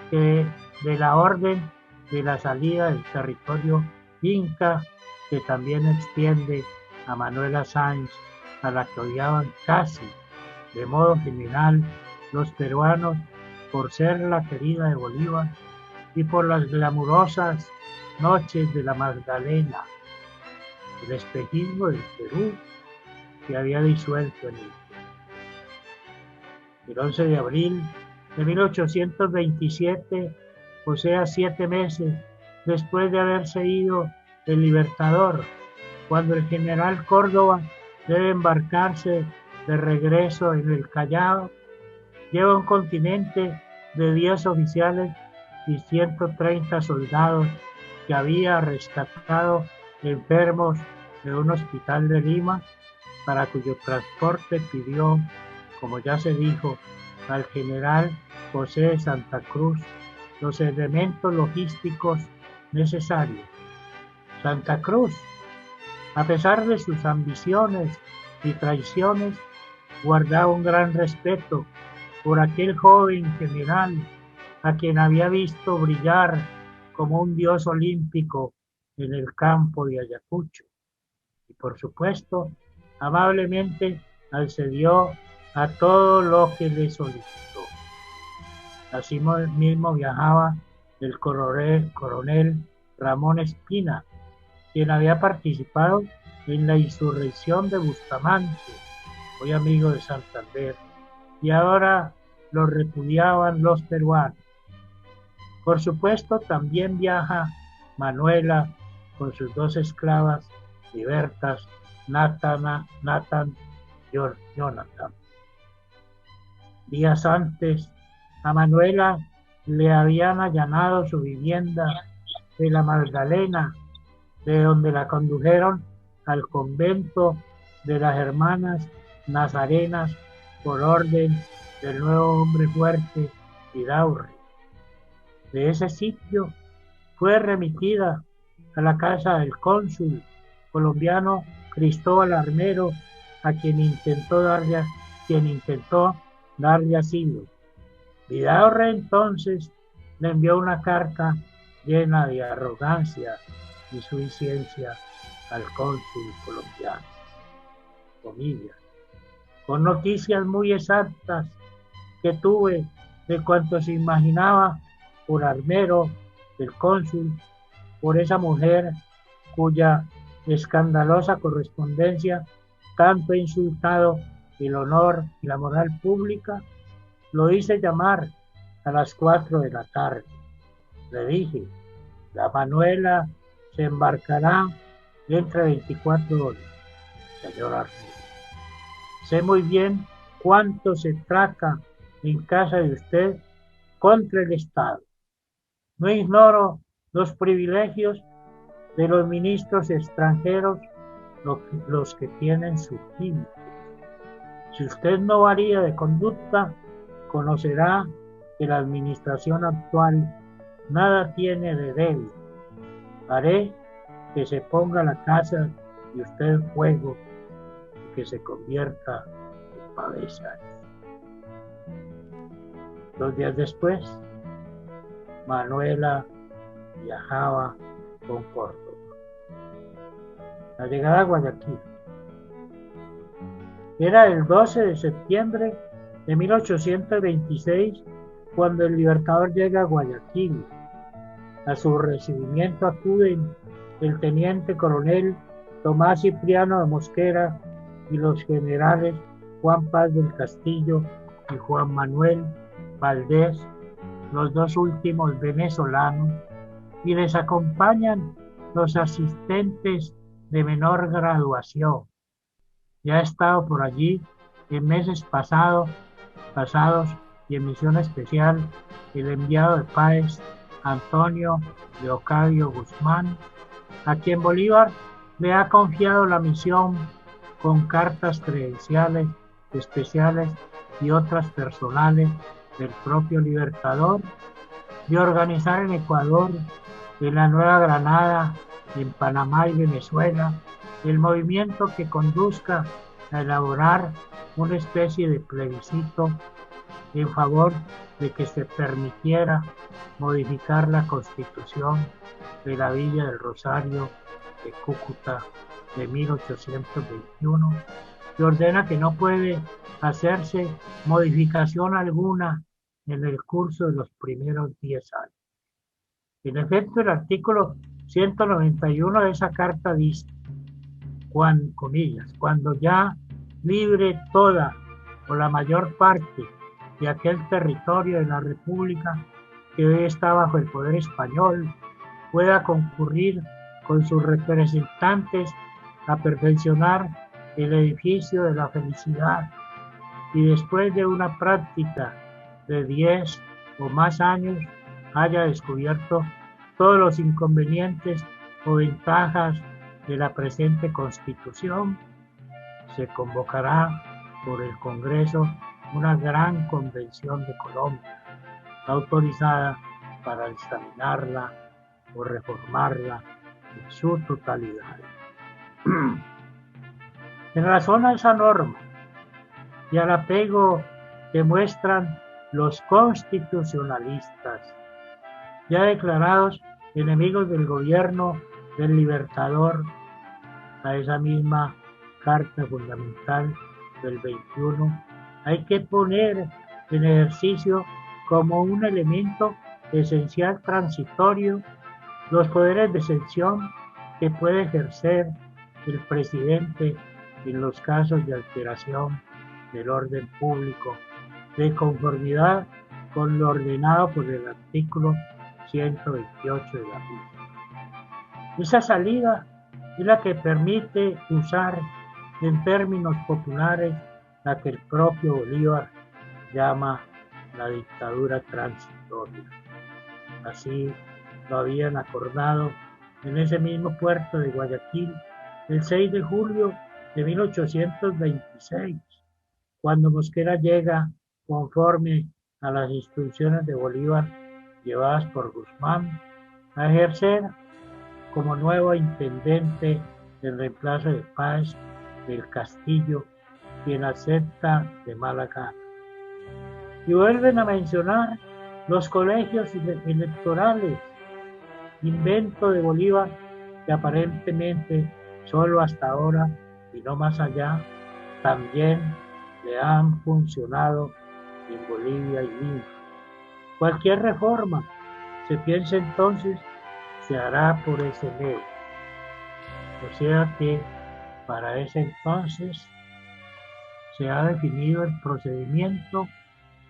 que de la orden de la salida del territorio inca, que también extiende a Manuela Sáenz, a la que odiaban casi de modo general los peruanos por ser la querida de Bolívar y por las glamurosas noches de la Magdalena, el espejismo del Perú que había disuelto en el 11 de abril de 1827, o sea 7 meses después de haberse ido el Libertador, cuando el general Córdoba debe embarcarse de regreso en el Callao, lleva un contingente de 10 oficiales y 130 soldados que había rescatado enfermos de un hospital de Lima, para cuyo transporte pidió, como ya se dijo, al general José de Santa Cruz los elementos logísticos necesarios. Santa Cruz, a pesar de sus ambiciones y traiciones, guardaba un gran respeto por aquel joven general a quien había visto brillar como un dios olímpico en el campo de Ayacucho. Y por supuesto, amablemente accedió a todo lo que le solicitó. Así mismo viajaba el coronel Ramón Espina, quien había participado en la insurrección de Bustamante, hoy amigo de Santander, y ahora lo repudiaban los peruanos. Por supuesto, también viaja Manuela con sus dos esclavas libertas, Nathan y Jonathan. Días antes, a Manuela le habían allanado su vivienda de la Magdalena, de donde la condujeron al convento de las hermanas nazarenas por orden del nuevo hombre fuerte Vidaurre. De ese sitio fue remitida a la casa del cónsul colombiano Cristóbal Armero, a quien intentó darle asilo. Vidaurre entonces le envió una carta llena de arrogancia y suficiencia al cónsul colombiano. Comillas. Con noticias muy exactas que tuve de cuanto se imaginaba por Armero, el cónsul, por esa mujer cuya escandalosa correspondencia tanto ha insultado el honor y la moral pública, lo hice llamar a las 4 de la tarde. Le dije, la Manuela se embarcará dentro de 24 horas, señor Armero. Sé muy bien cuánto se traca en casa de usted contra el Estado. No ignoro los privilegios de los ministros extranjeros, los que tienen sus límites. Si usted no varía de conducta, conocerá que la administración actual nada tiene de débil. Haré que se ponga la casa de usted en fuego y que se convierta en pavesas. 2 días después, Manuela viajaba con Córdoba. La llegada a Guayaquil. Era el 12 de septiembre de 1826 cuando el Libertador llega a Guayaquil. A su recibimiento acuden el teniente coronel Tomás Cipriano de Mosquera y los generales Juan Paz del Castillo y Juan Manuel Valdés, los dos últimos venezolanos, y les acompañan los asistentes de menor graduación. Ya ha estado por allí en meses pasados y en misión especial el enviado de Páez Antonio Leocadio Guzmán, a quien Bolívar le ha confiado la misión con cartas credenciales especiales y otras personales del propio Libertador, de organizar en Ecuador, en la Nueva Granada, en Panamá y Venezuela, el movimiento que conduzca a elaborar una especie de plebiscito en favor de que se permitiera modificar la Constitución de la Villa del Rosario de Cúcuta de 1821, que ordena que no puede hacerse modificación alguna en el curso de los primeros 10 años. En efecto, el artículo 191 de esa carta dice, comillas, cuando ya libre toda o la mayor parte de aquel territorio de la República que hoy está bajo el poder español, pueda concurrir con sus representantes a perfeccionar el edificio de la felicidad, y después de una práctica de 10 o más años haya descubierto todos los inconvenientes o ventajas de la presente Constitución, se convocará por el Congreso una gran convención de Colombia, autorizada para examinarla o reformarla en su totalidad. En razón a esa norma y al apego que muestran los constitucionalistas, ya declarados enemigos del gobierno del Libertador, a esa misma Carta Fundamental del 21, hay que poner en ejercicio como un elemento esencial transitorio los poderes de excepción que puede ejercer el presidente en los casos de alteración del orden público, de conformidad con lo ordenado por el artículo 128 de la misma. Esa salida es la que permite usar en términos populares la que el propio Bolívar llama la dictadura transitoria. Así lo habían acordado en ese mismo puerto de Guayaquil el 6 de julio de 1826, cuando Mosquera llega conforme a las instrucciones de Bolívar llevadas por Guzmán a ejercer como nuevo intendente en reemplazo de Páez del Castillo, quien acepta de mala gana. Y vuelven a mencionar los colegios electorales, invento de Bolívar que aparentemente solo hasta ahora y no más allá también le han funcionado en Bolivia y Lima. Cualquier reforma, se piensa entonces, se hará por ese medio. O sea que para ese entonces se ha definido el procedimiento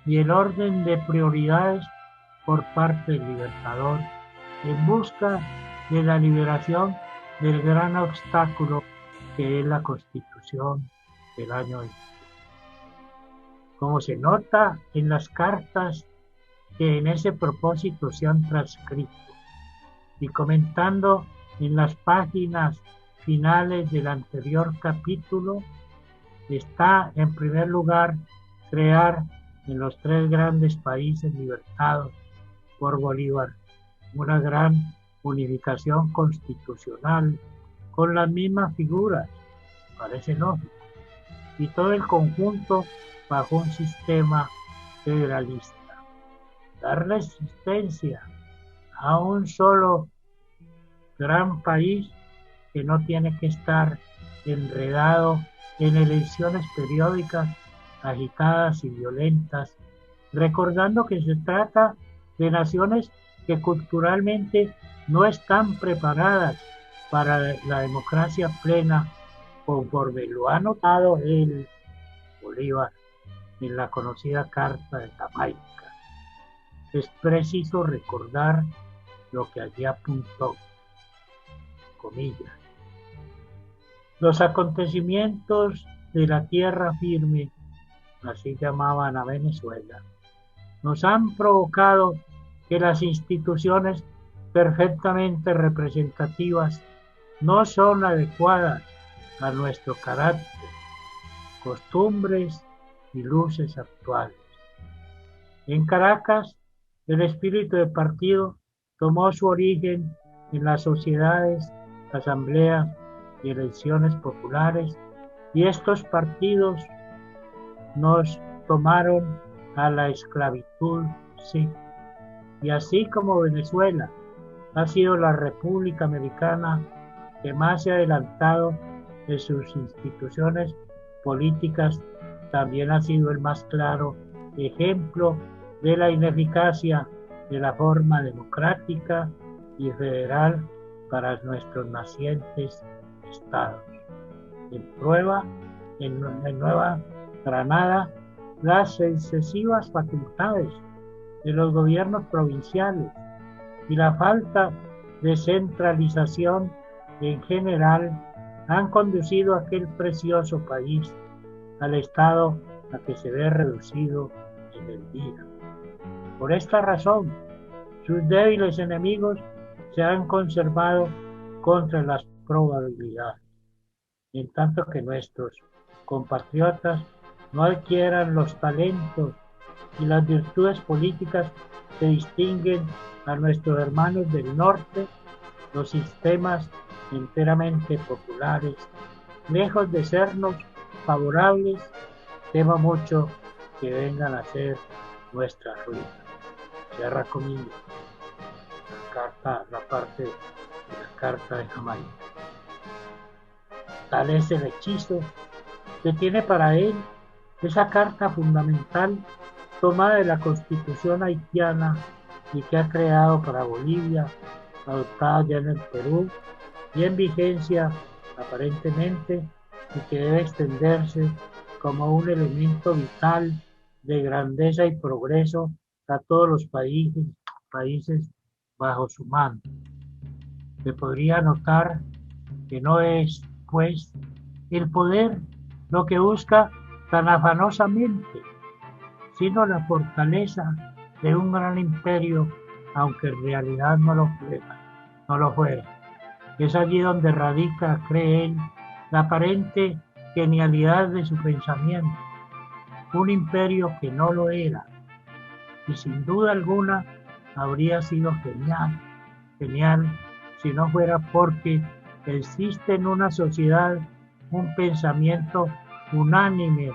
y el orden de prioridades por parte del Libertador en busca de la liberación del gran obstáculo que es la Constitución del año 20. Como se nota en las cartas que en ese propósito se han transcrito y comentando en las páginas finales del anterior capítulo, está en primer lugar crear en los tres grandes países libertados por Bolívar una gran unificación constitucional con las mismas figuras, parece lógico, y todo el conjunto bajo un sistema federalista. Dar resistencia a un solo gran país que no tiene que estar enredado en elecciones periódicas agitadas y violentas, recordando que se trata de naciones que culturalmente no están preparadas para la democracia plena, conforme lo ha notado el Bolívar en la conocida Carta de Jamaica. Es preciso recordar lo que allí apuntó, comillas. Los acontecimientos de la tierra firme, así llamaban a Venezuela, nos han provocado que las instituciones perfectamente representativas no son adecuadas a nuestro carácter, costumbres y luces actuales. En Caracas, el espíritu de partido tomó su origen en las sociedades, asambleas y elecciones populares, y estos partidos nos tomaron a la esclavitud, sí. Y así como Venezuela ha sido la República Americana que más se ha adelantado de sus instituciones políticas, también ha sido el más claro ejemplo de la ineficacia de la forma democrática y federal para nuestros nacientes estados. En prueba, en Nueva Granada, las excesivas facultades de los gobiernos provinciales y la falta de centralización en general han conducido a aquel precioso país al estado a que se ve reducido en el día. Por esta razón, sus débiles enemigos se han conservado contra las probabilidad, en tanto que nuestros compatriotas no adquieran los talentos y las virtudes políticas que distinguen a nuestros hermanos del norte. Los sistemas enteramente populares, lejos de sernos favorables, temo mucho que vengan a ser nuestra ruina. Cierra comillas. La parte de la carta de Jamaica. Tal es el hechizo que tiene para él esa carta fundamental tomada de la Constitución haitiana y que ha creado para Bolivia, adoptada ya en el Perú y en vigencia aparentemente, y que debe extenderse como un elemento vital de grandeza y progreso a todos los países bajo su mando. Se podría notar que no es, pues, el poder lo que busca tan afanosamente, sino la fortaleza de un gran imperio, aunque en realidad no lo fuera. Es allí donde radica, cree él, la aparente genialidad de su pensamiento, un imperio que no lo era, y sin duda alguna habría sido genial, si no fuera porque existe en una sociedad un pensamiento unánime,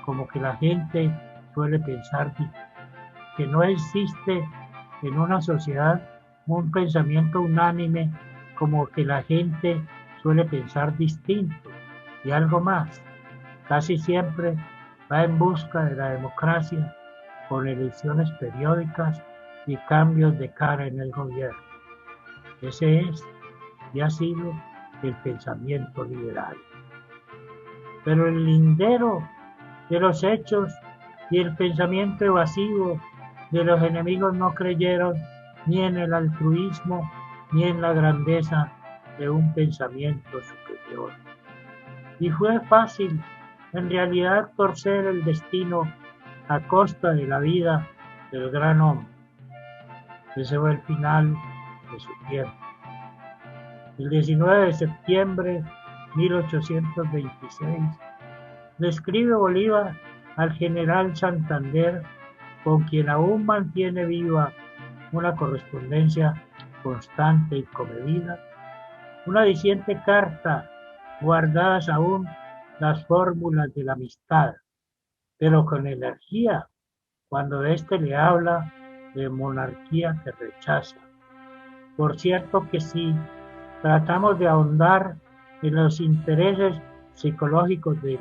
como que la gente suele pensar, que no existe en una sociedad un pensamiento unánime, como que la gente suele pensar distinto. Y algo más, casi siempre va en busca de la democracia con elecciones periódicas y cambios de cara en el gobierno. Ese es y ha sido el pensamiento liberal. Pero el lindero de los hechos y el pensamiento evasivo de los enemigos no creyeron ni en el altruismo ni en la grandeza de un pensamiento superior. Y fue fácil, en realidad, torcer el destino a costa de la vida del gran hombre. Ese fue el final de su tiempo. El 19 de septiembre de 1826, le escribe Bolívar al general Santander, con quien aún mantiene viva una correspondencia constante y comedida, una diciente carta, guardadas aún las fórmulas de la amistad, pero con energía, cuando éste le habla de monarquía que rechaza. Por cierto que si tratamos de ahondar en los intereses psicológicos del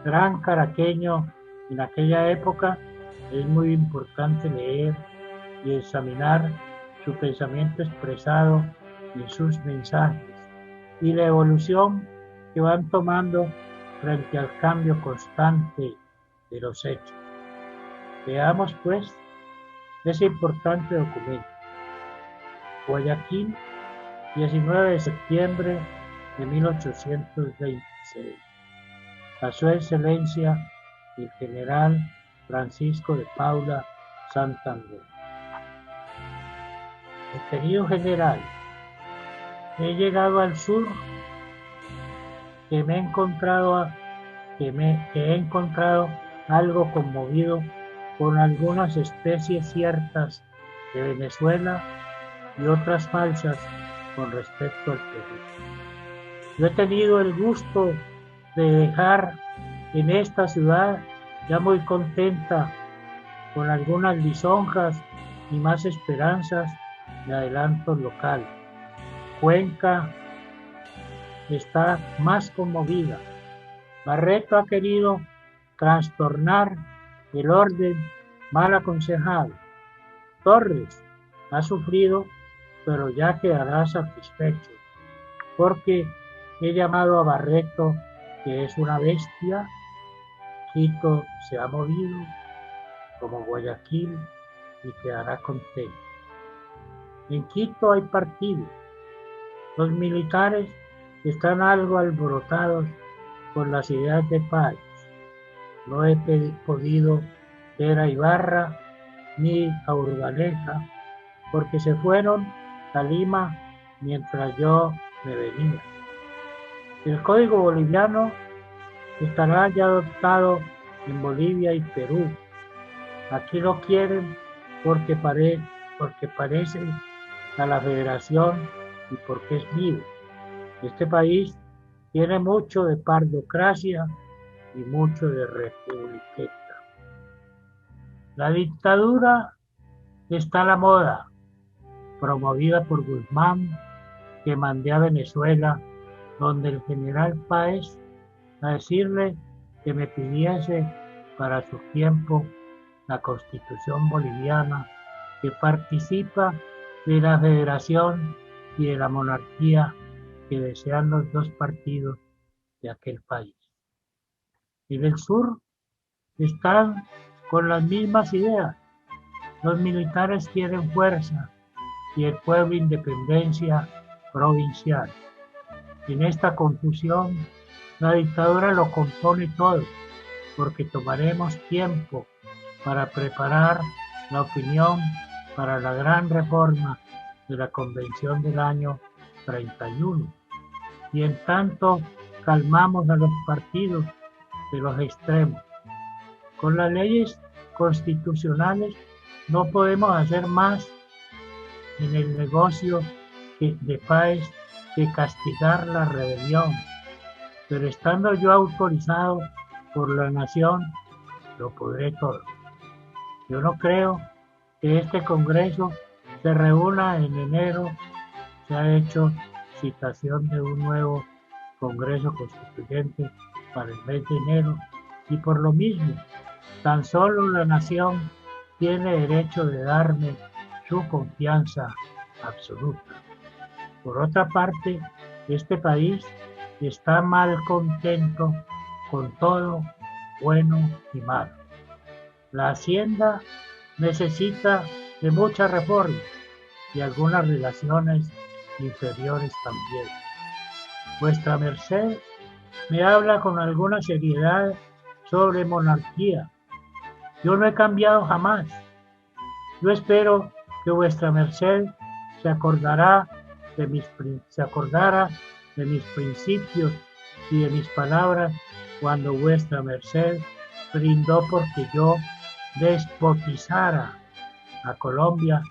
gran caraqueño en aquella época, es muy importante leer y examinar su pensamiento expresado en sus mensajes y la evolución que van tomando frente al cambio constante de los hechos. Veamos pues ese importante documento. Guayaquil, 19 de septiembre de 1826. A su excelencia el general Francisco de Paula Santander. Querido general, he llegado al sur, que he encontrado algo conmovido con algunas especies ciertas de Venezuela y otras falsas con respecto al Perú. Yo he tenido el gusto de dejar en esta ciudad, ya muy contenta, con algunas lisonjas y más esperanzas de adelanto local. Cuenca está más conmovida. Barreto ha querido trastornar el orden mal aconsejado. Torres ha sufrido, pero ya quedará satisfecho, porque he llamado a Barreto, que es una bestia. Quito se ha movido como Guayaquil y quedará contento. En Quito hay partido. Los militares están algo alborotados con las ideas de Páez. No he podido ver a Ibarra ni a Urdaneta, porque se fueron a Lima mientras yo me venía. El Código Boliviano estará ya adoptado en Bolivia y Perú. Aquí lo quieren porque parece a la Federación y porque es vivo. Este país tiene mucho de pardocracia y mucho de republiqueta. La dictadura está a la moda, promovida por Guzmán, que mandé a Venezuela, donde el general Páez, a decirle que me pidiese para su tiempo la Constitución boliviana, que participa de la federación y de la monarquía que desean los dos partidos de aquel país. En el sur están con las mismas ideas. Los militares quieren fuerza y el pueblo independencia provincial. En esta confusión, la dictadura lo compone todo, porque tomaremos tiempo para preparar la opinión para la gran reforma de la Convención del año 31. Y en tanto calmamos a los partidos de los extremos. Con las leyes constitucionales no podemos hacer más en el negocio de Páez que castigar la rebelión, pero estando yo autorizado por la nación, lo podré todo. Yo no creo que este Congreso se reúna en enero. Se ha hecho citación de un nuevo Congreso Constituyente para el mes de enero y por lo mismo, tan solo la nación tiene derecho de darme su confianza absoluta. Por otra parte, este país está mal contento con todo, bueno y malo. La hacienda necesita de muchas reformas y algunas relaciones inferiores también. Vuestra merced me habla con alguna seriedad sobre monarquía. Yo no he cambiado jamás. Yo espero que vuestra merced se acordara de mis principios y de mis palabras cuando vuestra merced brindó porque yo despotizara a Colombia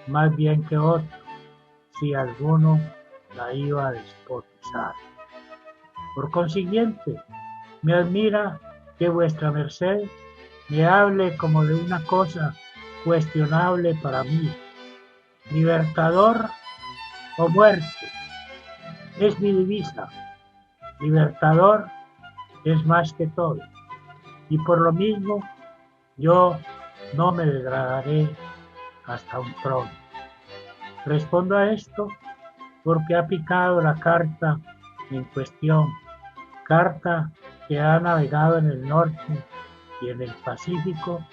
más bien que otro, si alguno la iba a despotizar. Por consiguiente, me admira que vuestra merced me hable como de una cosa cuestionable para mí. Libertador o muerte es mi divisa. Libertador es más que todo. Y por lo mismo, yo no me degradaré hasta un trono. Respondo a esto porque ha picado la carta en cuestión, carta que ha navegado en el norte y en el Pacífico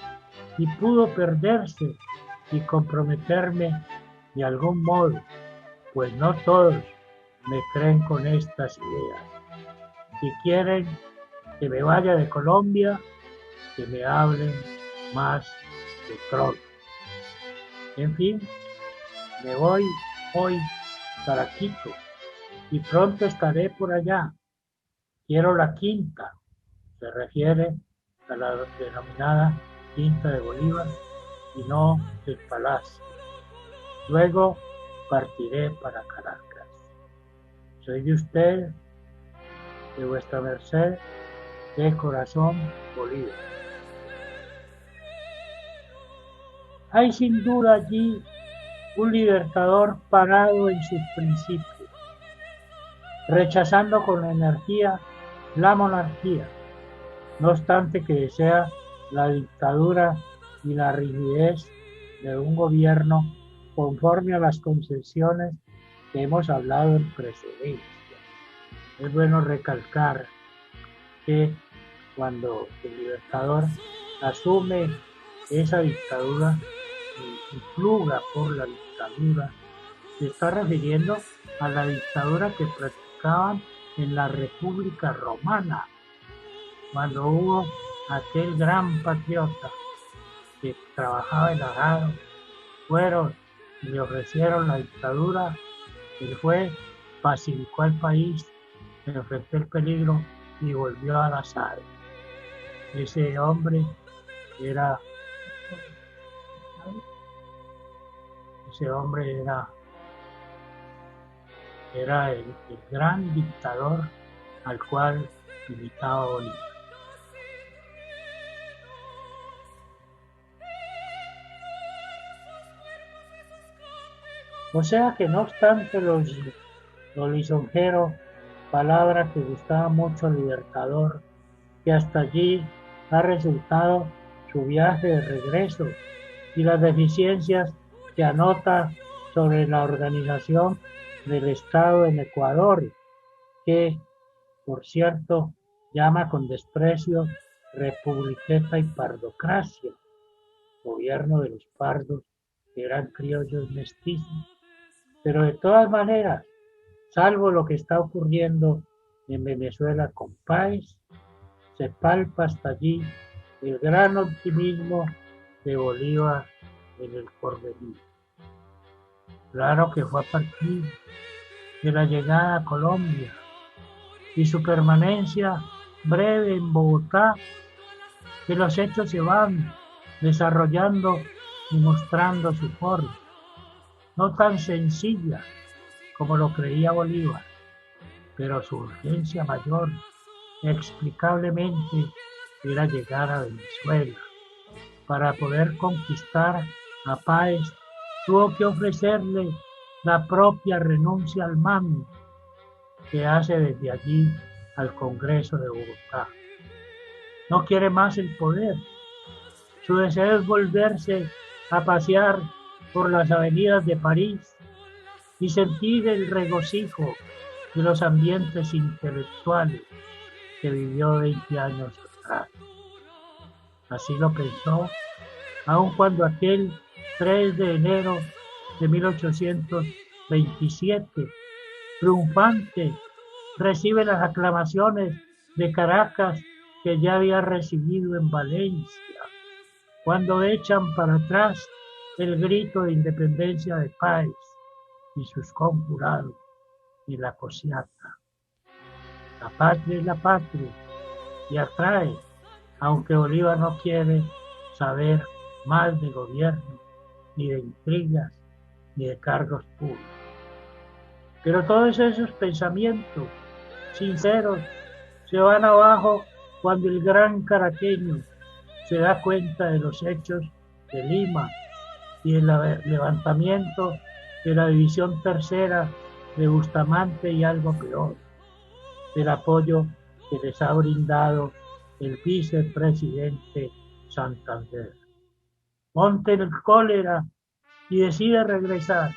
y pudo perderse y comprometerme de algún modo, pues no todos me creen con estas ideas. Si quieren que me vaya de Colombia, que me hablen más de trono. En fin, me voy hoy para Quito y pronto estaré por allá. Quiero la quinta, se refiere a la denominada Quinta de Bolívar y no el palacio. Luego partiré para Caracas. Soy de usted, de vuestra merced, de corazón, Bolívar. Hay sin duda allí un libertador parado en sus principios, rechazando con energía la monarquía, no obstante que desea la dictadura y la rigidez de un gobierno conforme a las concesiones que hemos hablado en precedencia. Es bueno recalcar que cuando el libertador asume esa dictadura y pluga por la dictadura, se está refiriendo a la dictadura que practicaban en la República Romana, cuando hubo aquel gran patriota que trabajaba en arado, fueron y le ofrecieron la dictadura, él fue, pacificó al país enfrentó el peligro y volvió a la sala. Ese hombre era, el gran dictador al cual imitaba Bolívar. O sea que no obstante lo lisonjero, palabra que gustaba mucho al Libertador, que hasta allí ha resultado su viaje de regreso y las deficiencias que anota sobre la organización del Estado en Ecuador, que, por cierto, llama con desprecio republiqueta y pardocracia, gobierno de los pardos que eran criollos mestizos. Pero de todas maneras, salvo lo que está ocurriendo en Venezuela con Páez, se palpa hasta allí el gran optimismo de Bolívar en el porvenir. Claro que fue a partir de la llegada a Colombia y su permanencia breve en Bogotá que los hechos se van desarrollando y mostrando su forma, no tan sencilla como lo creía Bolívar, pero su urgencia mayor, explicablemente, era llegar a Venezuela. Para poder conquistar a Páez, tuvo que ofrecerle la propia renuncia al mando que hace desde allí al Congreso de Bogotá. No quiere más el poder. Su deseo es volverse a pasear por las avenidas de París y sentir el regocijo de los ambientes intelectuales que vivió 20 años atrás. Así lo pensó, aun cuando aquel 3 de enero de 1827, triunfante, recibe las aclamaciones de Caracas que ya había recibido en Valencia, cuando echan para atrás el grito de independencia de Páez y sus conjurados y la cosiata. La patria es la patria y atrae, aunque Bolívar no quiere saber más de gobierno, ni de intrigas, ni de cargos públicos. Pero todos esos pensamientos sinceros se van abajo cuando el gran caraqueño se da cuenta de los hechos de Lima y el levantamiento de la división tercera de Bustamante y algo peor, del apoyo que les ha brindado el vicepresidente Santander. Monta en el cólera y decide regresar.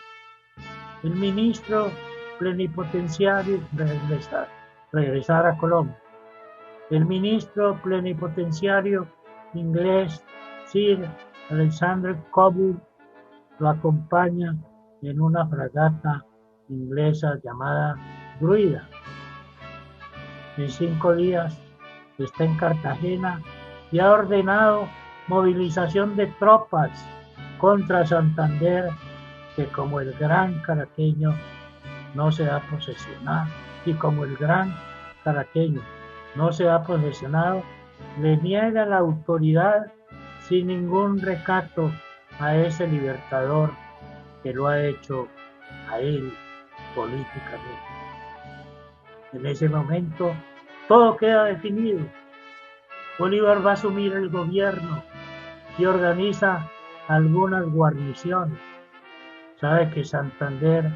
El ministro plenipotenciario regresar a Colombia. El ministro plenipotenciario inglés Sir Alexander Coburn lo acompaña en una fragata inglesa llamada Druida. En 5 días está en Cartagena y ha ordenado movilización de tropas contra Santander, que como el gran caraqueño no se ha posesionado, y como el gran caraqueño no se ha posesionado, le niega la autoridad sin ningún recato a ese libertador que lo ha hecho a él políticamente. En ese momento todo queda definido. Bolívar va a asumir el gobierno y organiza algunas guarniciones. Sabe que Santander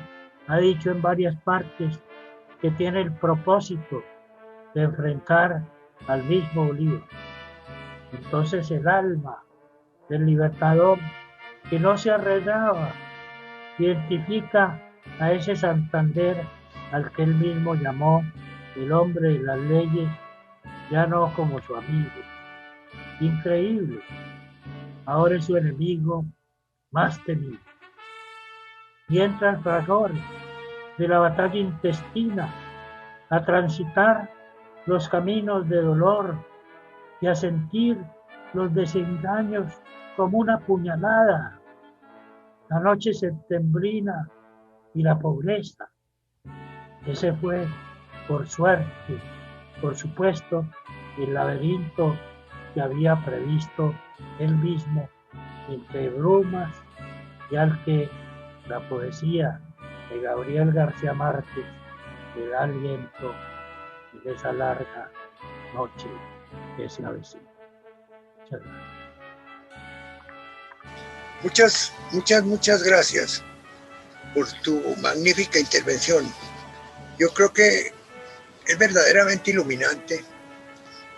ha dicho en varias partes que tiene el propósito de enfrentar al mismo Bolívar. Entonces el alma del libertador, que no se arreglaba, identifica a ese Santander al que él mismo llamó el hombre de las leyes, ya no como su amigo. Increíble, ahora es su enemigo más temido. Y entra al fragor de la batalla intestina a transitar los caminos de dolor y a sentir los desengaños como una puñalada, la noche septembrina y la pobreza. Ese fue Por suerte, por supuesto, el laberinto que había previsto él mismo entre brumas, y al que la poesía de Gabriel García Márquez le da aliento en esa larga noche que se avecina. Muchas gracias. Muchas gracias por tu magnífica intervención. Yo creo que es verdaderamente iluminante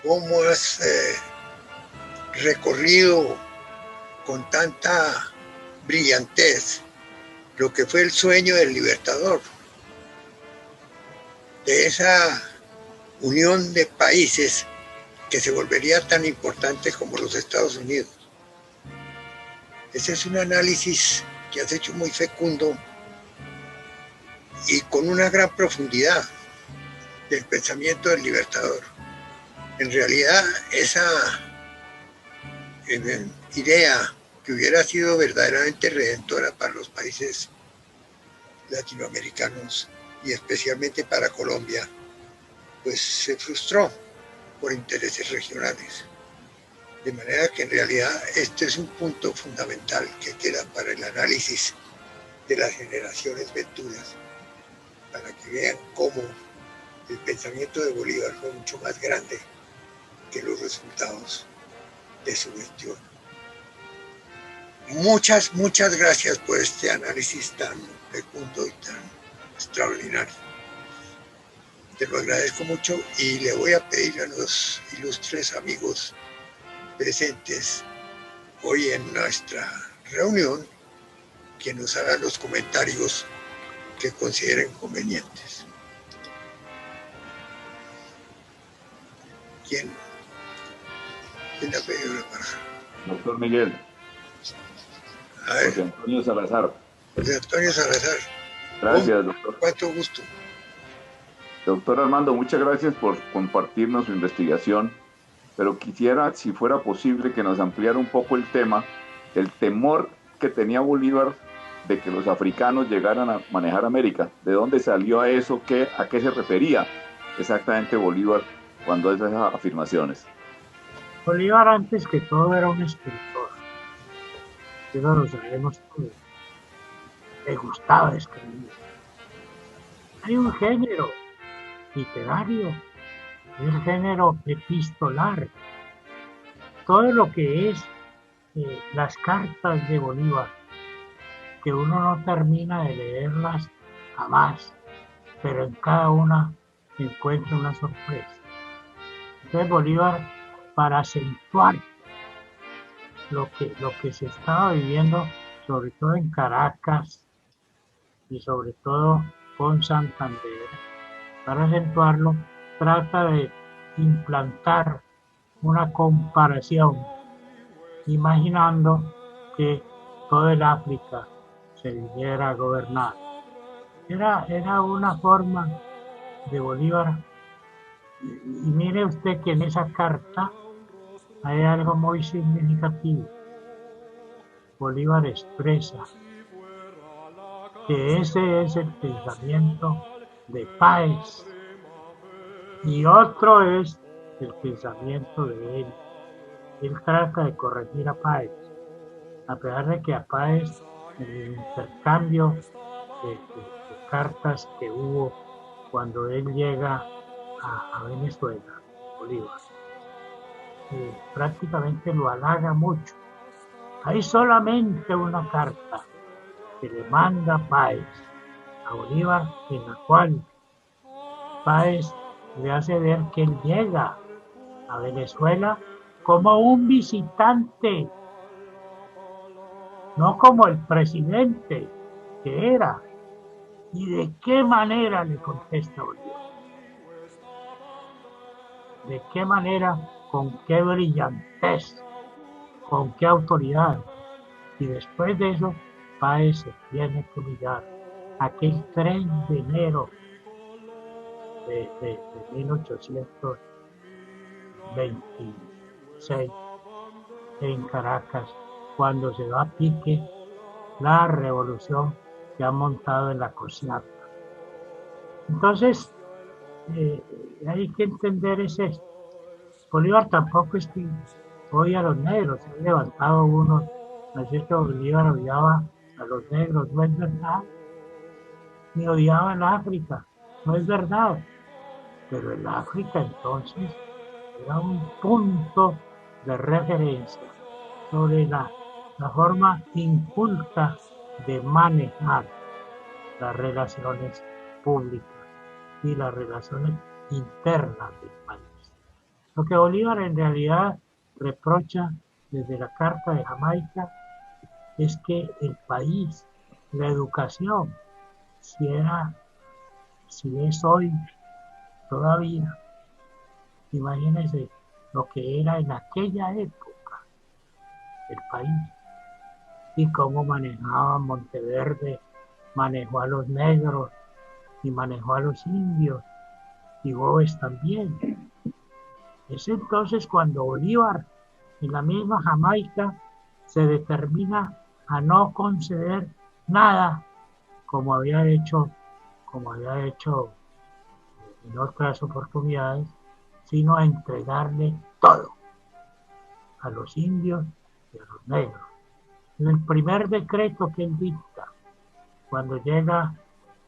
cómo has recorrido con tanta brillantez lo que fue el sueño del Libertador, de esa unión de países que se volvería tan importante como los Estados Unidos. Ese es un análisis que has hecho muy fecundo y con una gran profundidad del pensamiento del Libertador. En realidad, esa idea que hubiera sido verdaderamente redentora para los países latinoamericanos y especialmente para Colombia, pues se frustró por intereses regionales. De manera que en realidad este es un punto fundamental que queda para el análisis de las generaciones venturas, para que vean cómo el pensamiento de Bolívar fue mucho más grande que los resultados de su gestión. Muchas gracias por este análisis tan fecundo y tan extraordinario. Te lo agradezco mucho y le voy a pedir a los ilustres amigos presentes hoy en nuestra reunión que nos hagan los comentarios que consideren convenientes. ¿Quién ha pedido la palabra? Doctor Miguel. A ver. José Antonio Salazar. José Antonio Salazar. Gracias, doctor. Cuánto gusto. Doctor Armando, muchas gracias por compartirnos su investigación, pero quisiera, si fuera posible, que nos ampliara un poco el tema, el temor que tenía Bolívar de que los africanos llegaran a manejar América. ¿De dónde salió eso? ¿A qué se refería exactamente Bolívar cuando hace esas afirmaciones? Bolívar, antes que todo, era un escritor. Eso lo sabemos todos. Le gustaba escribir. Hay un género literario, el género epistolar. Todo lo que es las cartas de Bolívar, que uno no termina de leerlas jamás, pero en cada una encuentra una sorpresa. Entonces Bolívar, para acentuar lo que se estaba viviendo, sobre todo en Caracas y sobre todo con Santander, para acentuarlo, trata de implantar una comparación, imaginando que todo el África se viniera a gobernar. Era una forma de Bolívar. Y mire usted que en esa carta hay algo muy significativo. Bolívar expresa que ese es el pensamiento de Páez y otro es el pensamiento de él. Él trata de corregir a Páez, a pesar de que a Páez, en el intercambio de cartas que hubo cuando él llega a Venezuela, Bolívar, prácticamente lo halaga mucho. Hay solamente una carta que le manda Páez a Bolívar, en la cual Páez le hace ver que él llega a Venezuela como un visitante, no como el presidente que era. ¿Y de qué manera le contesta Bolívar? ¿De qué manera? ¿Con qué brillantez? ¿Con qué autoridad? Y después de eso, Páez se tiene que mirar aquel 3 de enero de 1826 en Caracas, cuando se da a pique la revolución que ha montado en la Cociata. Entonces, hay que entender es esto. Bolívar tampoco es que odia a los negros, se han levantado unos, no es que Bolívar odiaba a los negros, no es verdad, ni odiaba en África, no es verdad, pero el África entonces era un punto de referencia sobre la forma inculta de manejar las relaciones públicas y las relaciones internas del país. Lo que Bolívar en realidad reprocha desde la Carta de Jamaica es que el país, la educación, si es hoy todavía, imagínense lo que era en aquella época el país y cómo manejaba Monteverde, manejó a los negros y manejó a los indios y Gómez también. Es entonces cuando Bolívar en la misma Jamaica se determina a no conceder nada como había hecho en otras oportunidades, sino a entregarle todo a los indios y a los negros. En el primer decreto que él dicta, cuando llega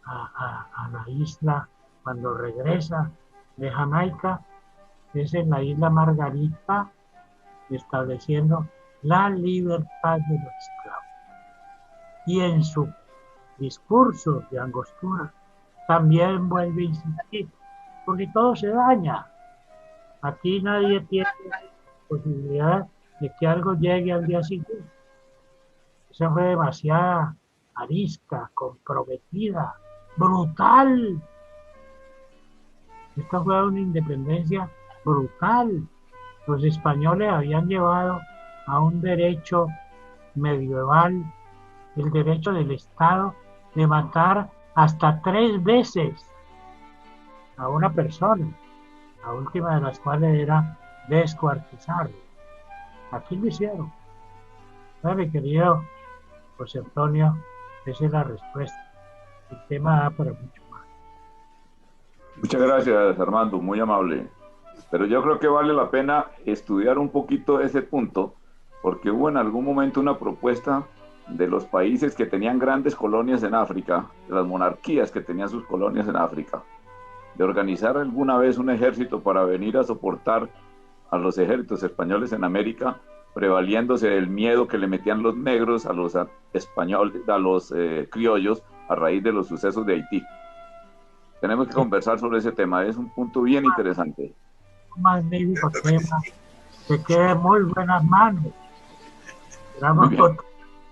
a la isla, cuando regresa de Jamaica, es en la isla Margarita, estableciendo la libertad de los esclavos. Y en su discurso de Angostura también vuelve a insistir, porque todo se daña. Aquí nadie tiene posibilidad de que algo llegue al día siguiente. Esa fue demasiada arisca, comprometida, brutal. Esta fue una independencia brutal. Los españoles habían llevado a un derecho medieval, el derecho del Estado de matar hasta 3 veces a una persona, la última de las cuales era descuartizarlo. Aquí lo hicieron. Mi querido José Antonio, esa es la respuesta. El tema da para mucho más. Muchas gracias, Armando, muy amable. Pero yo creo que vale la pena estudiar un poquito ese punto, porque hubo en algún momento una propuesta de los países que tenían grandes colonias en África, de las monarquías que tenían sus colonias en África, de organizar alguna vez un ejército para venir a soportar a los ejércitos españoles en América, prevaliéndose del miedo que le metían los negros a los españoles, a los criollos, a raíz de los sucesos de Haití. Tenemos que conversar sobre ese tema, es un punto bien interesante. Magnífico tema, que quede en muy buenas manos.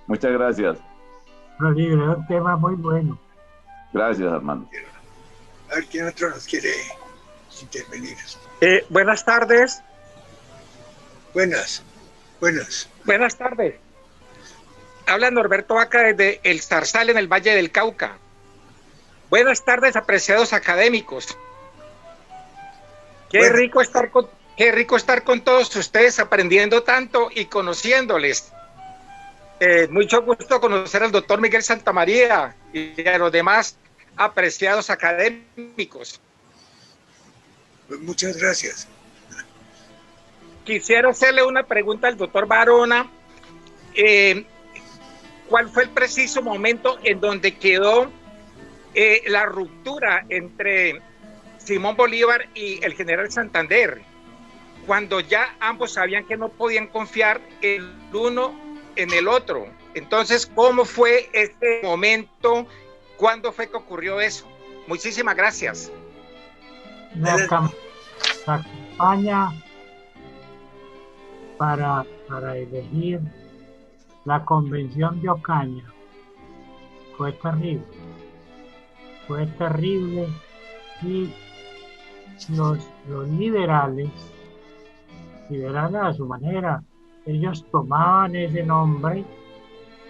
Muchas gracias. Es un tema muy bueno. Gracias, Armando. A ver, ¿quién otro nos quiere intervenir? Buenas tardes. Buenas. Buenas tardes. Habla Norberto Vaca desde El Zarzal, en el Valle del Cauca. Buenas tardes, apreciados académicos. Qué rico estar con todos ustedes, aprendiendo tanto y conociéndoles. Mucho gusto conocer al doctor Miguel Santamaría y a los demás apreciados académicos. Pues muchas gracias. Quisiera hacerle una pregunta al doctor Barona. ¿Cuál fue el preciso momento en donde quedó la ruptura entre Simón Bolívar y el general Santander, cuando ya ambos sabían que no podían confiar el uno en el otro? Entonces, ¿cómo fue este momento? ¿Cuándo fue que ocurrió eso? Muchísimas gracias. La campaña para elegir la convención de Ocaña fue terrible y los liberales a su manera, ellos tomaban ese nombre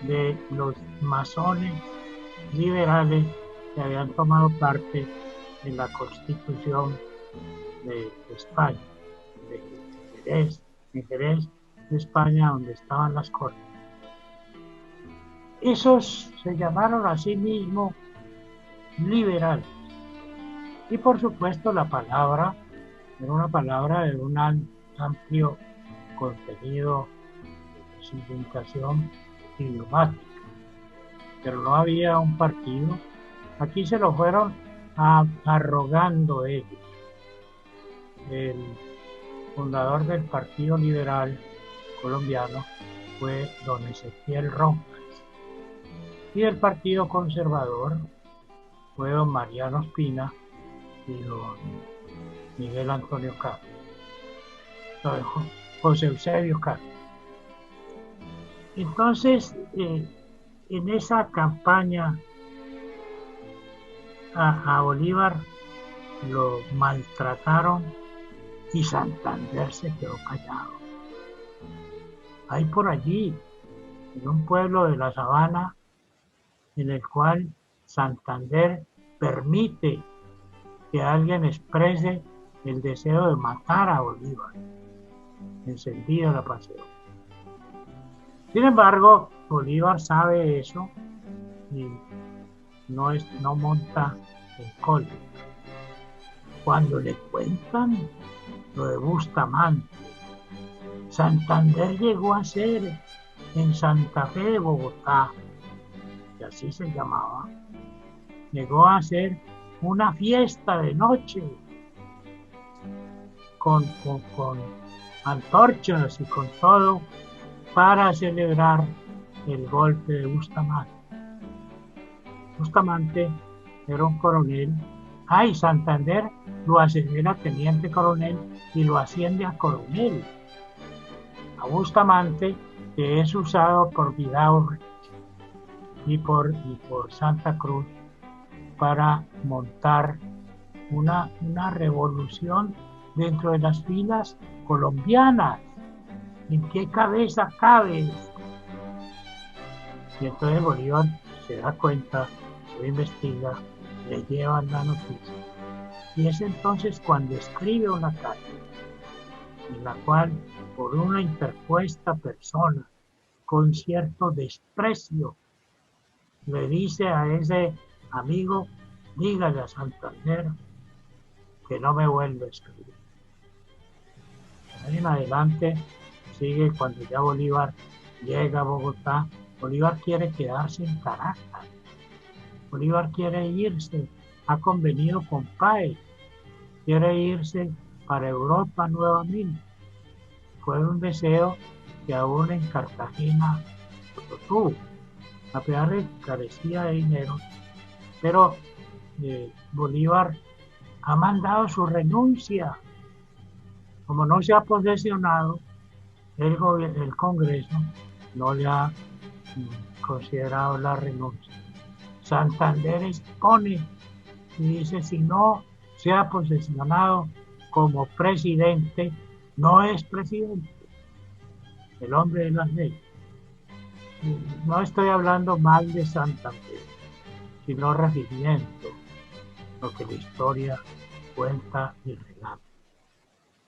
de los masones liberales que habían tomado parte en la Constitución de España, en Jerez de España, donde estaban las Cortes. Esos se llamaron a sí mismos liberales. Y por supuesto la palabra era una palabra de un amplio contenido de significación idiomática, pero no había un partido. Aquí se lo fueron arrogando ellos. El fundador del Partido Liberal colombiano fue don Ezequiel Rojas, y el Partido Conservador fue don Mariano Ospina y don Miguel Antonio Castro, José Eusebio Castro. Entonces, en esa campaña a Bolívar lo maltrataron y Santander se quedó callado. Hay por allí, en un pueblo de la Sabana, en el cual Santander permite que alguien exprese el deseo de matar a Bolívar, encendido la pasión. Sin embargo, Bolívar sabe eso y no monta en cólera. Cuando le cuentan lo de Bustamante, Santander llegó a ser en Santa Fe de Bogotá, que así se llamaba, llegó a ser una fiesta de noche con antorchas y con todo para celebrar el golpe de Bustamante. Bustamante era un coronel. Santander lo ascendió a teniente coronel y lo asciende a coronel. A Bustamante, que es usado por Vidaurre y por Santa Cruz para montar una revolución dentro de las filas colombianas. ¿En qué cabeza cabe esto? Y entonces Bolívar se da cuenta, lo investiga, le llevan la noticia. Y es entonces cuando escribe una carta en la cual, por una interpuesta persona, con cierto desprecio, le dice a ese amigo: dígale a Santander que no me vuelva a escribir. Ahí en adelante sigue cuando ya Bolívar llega a Bogotá. Bolívar quiere quedarse en Caracas. Bolívar quiere irse, ha convenido con Páez, quiere irse para Europa nuevamente. Fue un deseo que aún en Cartagena lo tuvo, a pesar de que carecía de dinero, pero Bolívar ha mandado su renuncia. Como no se ha posesionado, el Congreso no le ha considerado la renuncia. Santander expone y dice: si no se ha posesionado como presidente, no es presidente, el hombre de las leyes. No estoy hablando mal de Santander, sino refiriendo lo que la historia cuenta y relata.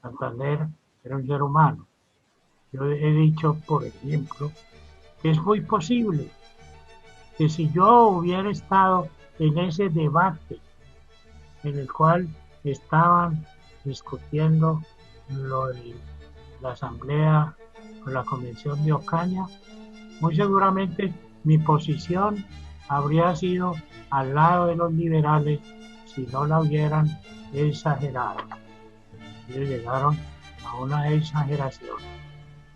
Santander era un ser humano. Yo he dicho, por ejemplo, que es muy posible que si yo hubiera estado en ese debate en el cual estaban discutiendo lo de la asamblea o la convención de Ocaña, muy seguramente mi posición habría sido al lado de los liberales si no la hubieran exagerado. Ellos llegaron a una exageración.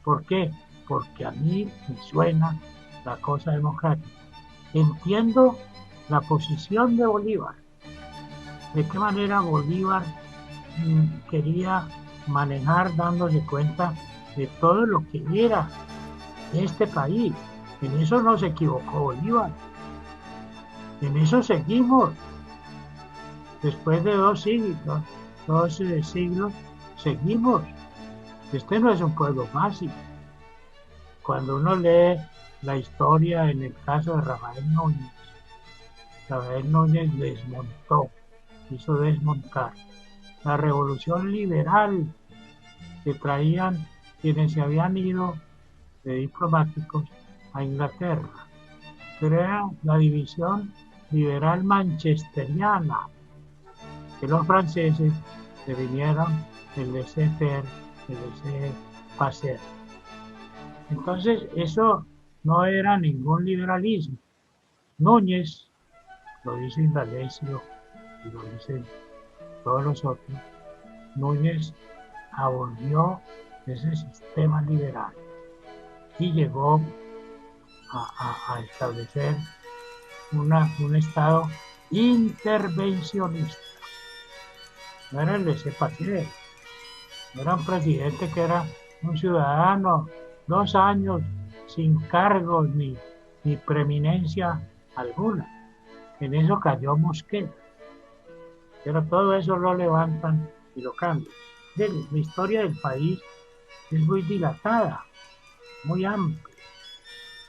¿Por qué? Porque a mí me suena la cosa democrática. Entiendo la posición de Bolívar. De qué manera Bolívar quería manejar, dándose cuenta de todo lo que era este país. En eso no se equivocó Bolívar. En eso seguimos. Después de dos siglos, seguimos. Este no es un pueblo fácil. Cuando uno lee la historia en el caso de Rafael Núñez hizo desmontar la revolución liberal que traían quienes se habían ido de diplomáticos a Inglaterra. Pero era la división liberal manchesteriana, que los franceses se vinieron el laissez-faire, el laissez-passer. Entonces, eso no era ningún liberalismo. Núñez, lo dice Indalecio y lo dicen todos los otros, Núñez abolió ese sistema liberal y llegó a establecer un Estado intervencionista. No era el laissez-passer, no era un presidente que era un ciudadano, 2 años sin cargos ni preeminencia alguna. En eso cayó Mosquera. Pero todo eso lo levantan y lo cambian. La historia del país es muy dilatada, muy amplia.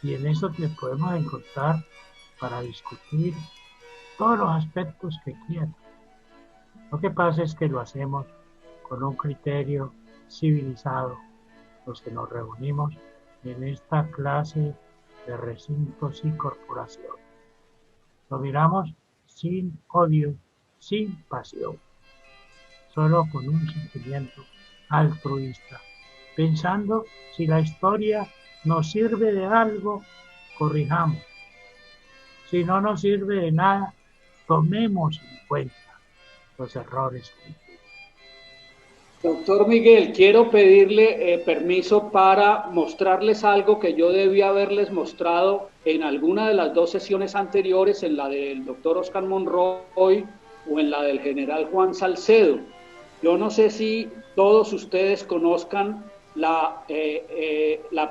Y en eso te podemos encontrar para discutir todos los aspectos que quieran. Lo que pasa es que lo hacemos con un criterio civilizado, los que nos reunimos en esta clase de recintos y corporaciones. Lo miramos sin odio, sin pasión, solo con un sentimiento altruista, pensando si la historia nos sirve de algo, corrijamos. Si no nos sirve de nada, tomemos en cuenta los errores. Doctor Miguel, quiero pedirle permiso para mostrarles algo que yo debí haberles mostrado en alguna de las 2 sesiones anteriores, en la del doctor Oscar Monroy o en la del general Juan Salcedo. Yo no sé si todos ustedes conozcan la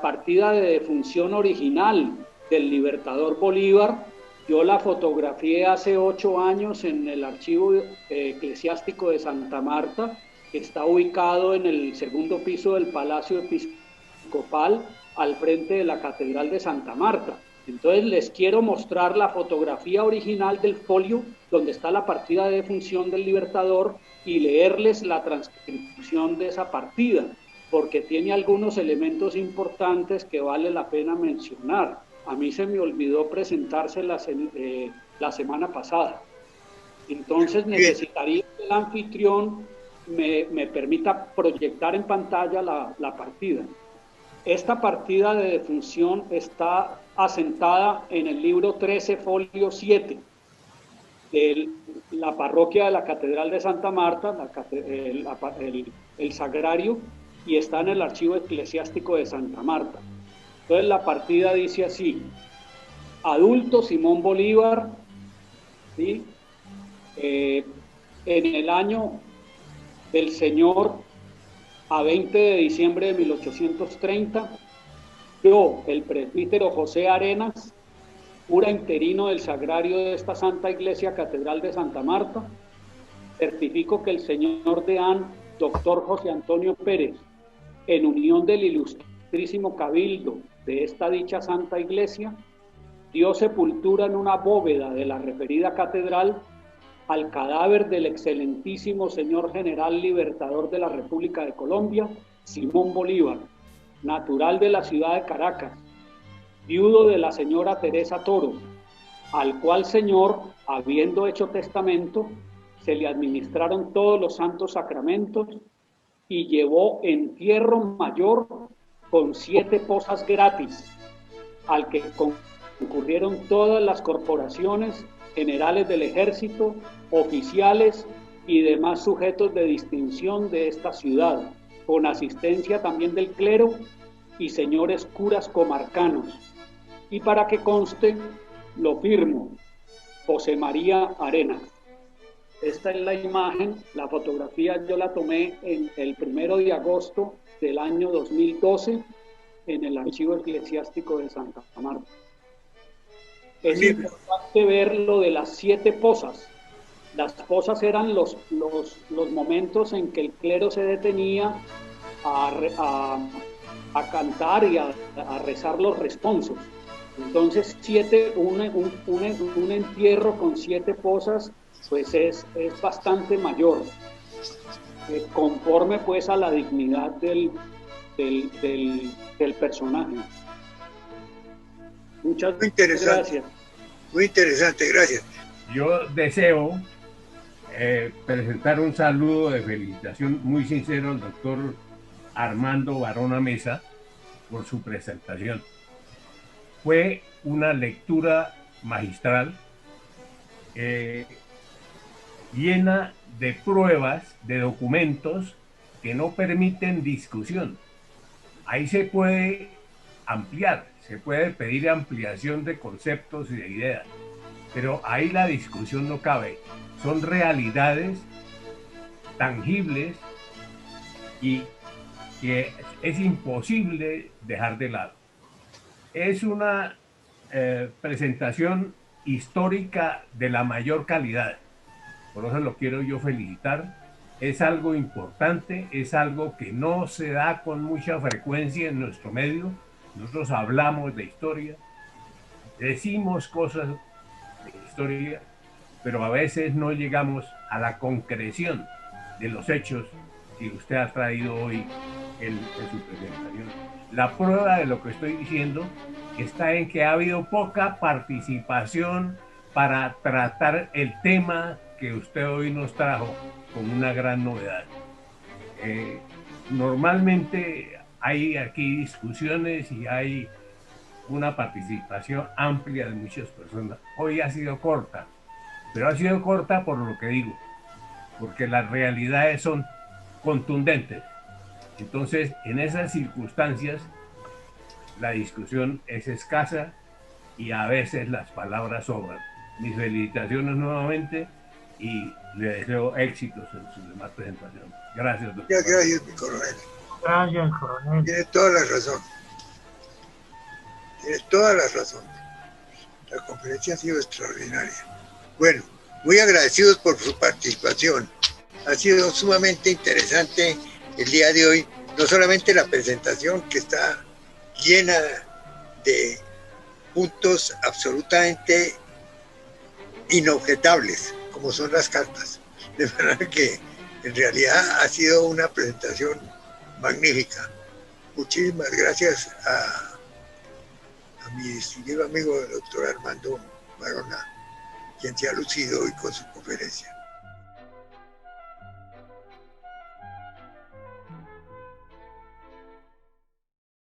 partida de defunción original del Libertador Bolívar. Yo la fotografié hace 8 años en el archivo eclesiástico de Santa Marta, que está ubicado en el 2º piso del Palacio Episcopal, al frente de la Catedral de Santa Marta. Entonces les quiero mostrar la fotografía original del folio, donde está la partida de defunción del Libertador, y leerles la transcripción de esa partida, porque tiene algunos elementos importantes que vale la pena mencionar. A mí se me olvidó presentárselas la semana pasada. Entonces necesitaría que el anfitrión me permita proyectar en pantalla la partida. Esta partida de defunción está asentada en el libro 13, folio 7, de la parroquia de la Catedral de Santa Marta, el Sagrario, y está en el archivo eclesiástico de Santa Marta. Entonces la partida dice así: adulto Simón Bolívar, ¿sí? En el año del Señor, a 20 de diciembre de 1830, yo, el presbítero José Arenas, cura interino del Sagrario de esta Santa Iglesia Catedral de Santa Marta, certifico que el señor deán, doctor José Antonio Pérez, en unión del ilustrísimo cabildo de esta dicha Santa Iglesia, dio sepultura en una bóveda de la referida catedral al cadáver del excelentísimo señor general libertador de la República de Colombia, Simón Bolívar, natural de la ciudad de Caracas, viudo de la señora Teresa Toro, al cual señor, habiendo hecho testamento, se le administraron todos los santos sacramentos y llevó entierro mayor con 7 posas gratis, al que concurrieron todas las corporaciones, generales del ejército, oficiales y demás sujetos de distinción de esta ciudad, con asistencia también del clero y señores curas comarcanos. Y para que conste, lo firmo, José María Arenas. Esta es la imagen, la fotografía yo la tomé el 1 de agosto del año 2012 en el archivo eclesiástico de Santa Marta. Es importante ver lo de las 7 posas. Las posas eran los momentos en que el clero se detenía a cantar y a rezar los responsos. Entonces, un entierro con 7 posas, pues es bastante mayor, conforme pues a la dignidad del personaje. Muchas gracias. Muy interesante, gracias. Yo deseo presentar un saludo de felicitación muy sincero al doctor Armando Barona Mesa por su presentación. Fue una lectura magistral, llena de pruebas, de documentos que no permiten discusión. Ahí se puede ampliar, se puede pedir ampliación de conceptos y de ideas, pero ahí la discusión no cabe. Son realidades tangibles y que es imposible dejar de lado. Es una presentación histórica de la mayor calidad. Por eso lo quiero yo felicitar. Es algo importante, es algo que no se da con mucha frecuencia en nuestro medio. Nosotros hablamos de historia, decimos cosas de historia, pero a veces no llegamos a la concreción de los hechos que usted ha traído hoy en su presentación. La prueba de lo que estoy diciendo está en que ha habido poca participación para tratar el tema que usted hoy nos trajo con una gran novedad. Normalmente hay aquí discusiones y hay una participación amplia de muchas personas. Hoy ha sido corta, pero ha sido corta por lo que digo, porque las realidades son contundentes. Entonces, en esas circunstancias, la discusión es escasa y a veces las palabras sobran. Mis felicitaciones nuevamente y le deseo éxitos en su demás presentación. Gracias, doctor. Muchas gracias, mi coronel. Gracias, coronel. Tiene toda la razón. Tiene toda la razón. La conferencia ha sido extraordinaria. Bueno, muy agradecidos por su participación. Ha sido sumamente interesante el día de hoy, no solamente la presentación que está llena de puntos absolutamente inobjetables, como son las cartas. De manera que en realidad ha sido una presentación magnífica. Muchísimas gracias a mi distinguido amigo el doctor Armando Barona, quien se ha lucido hoy con su conferencia.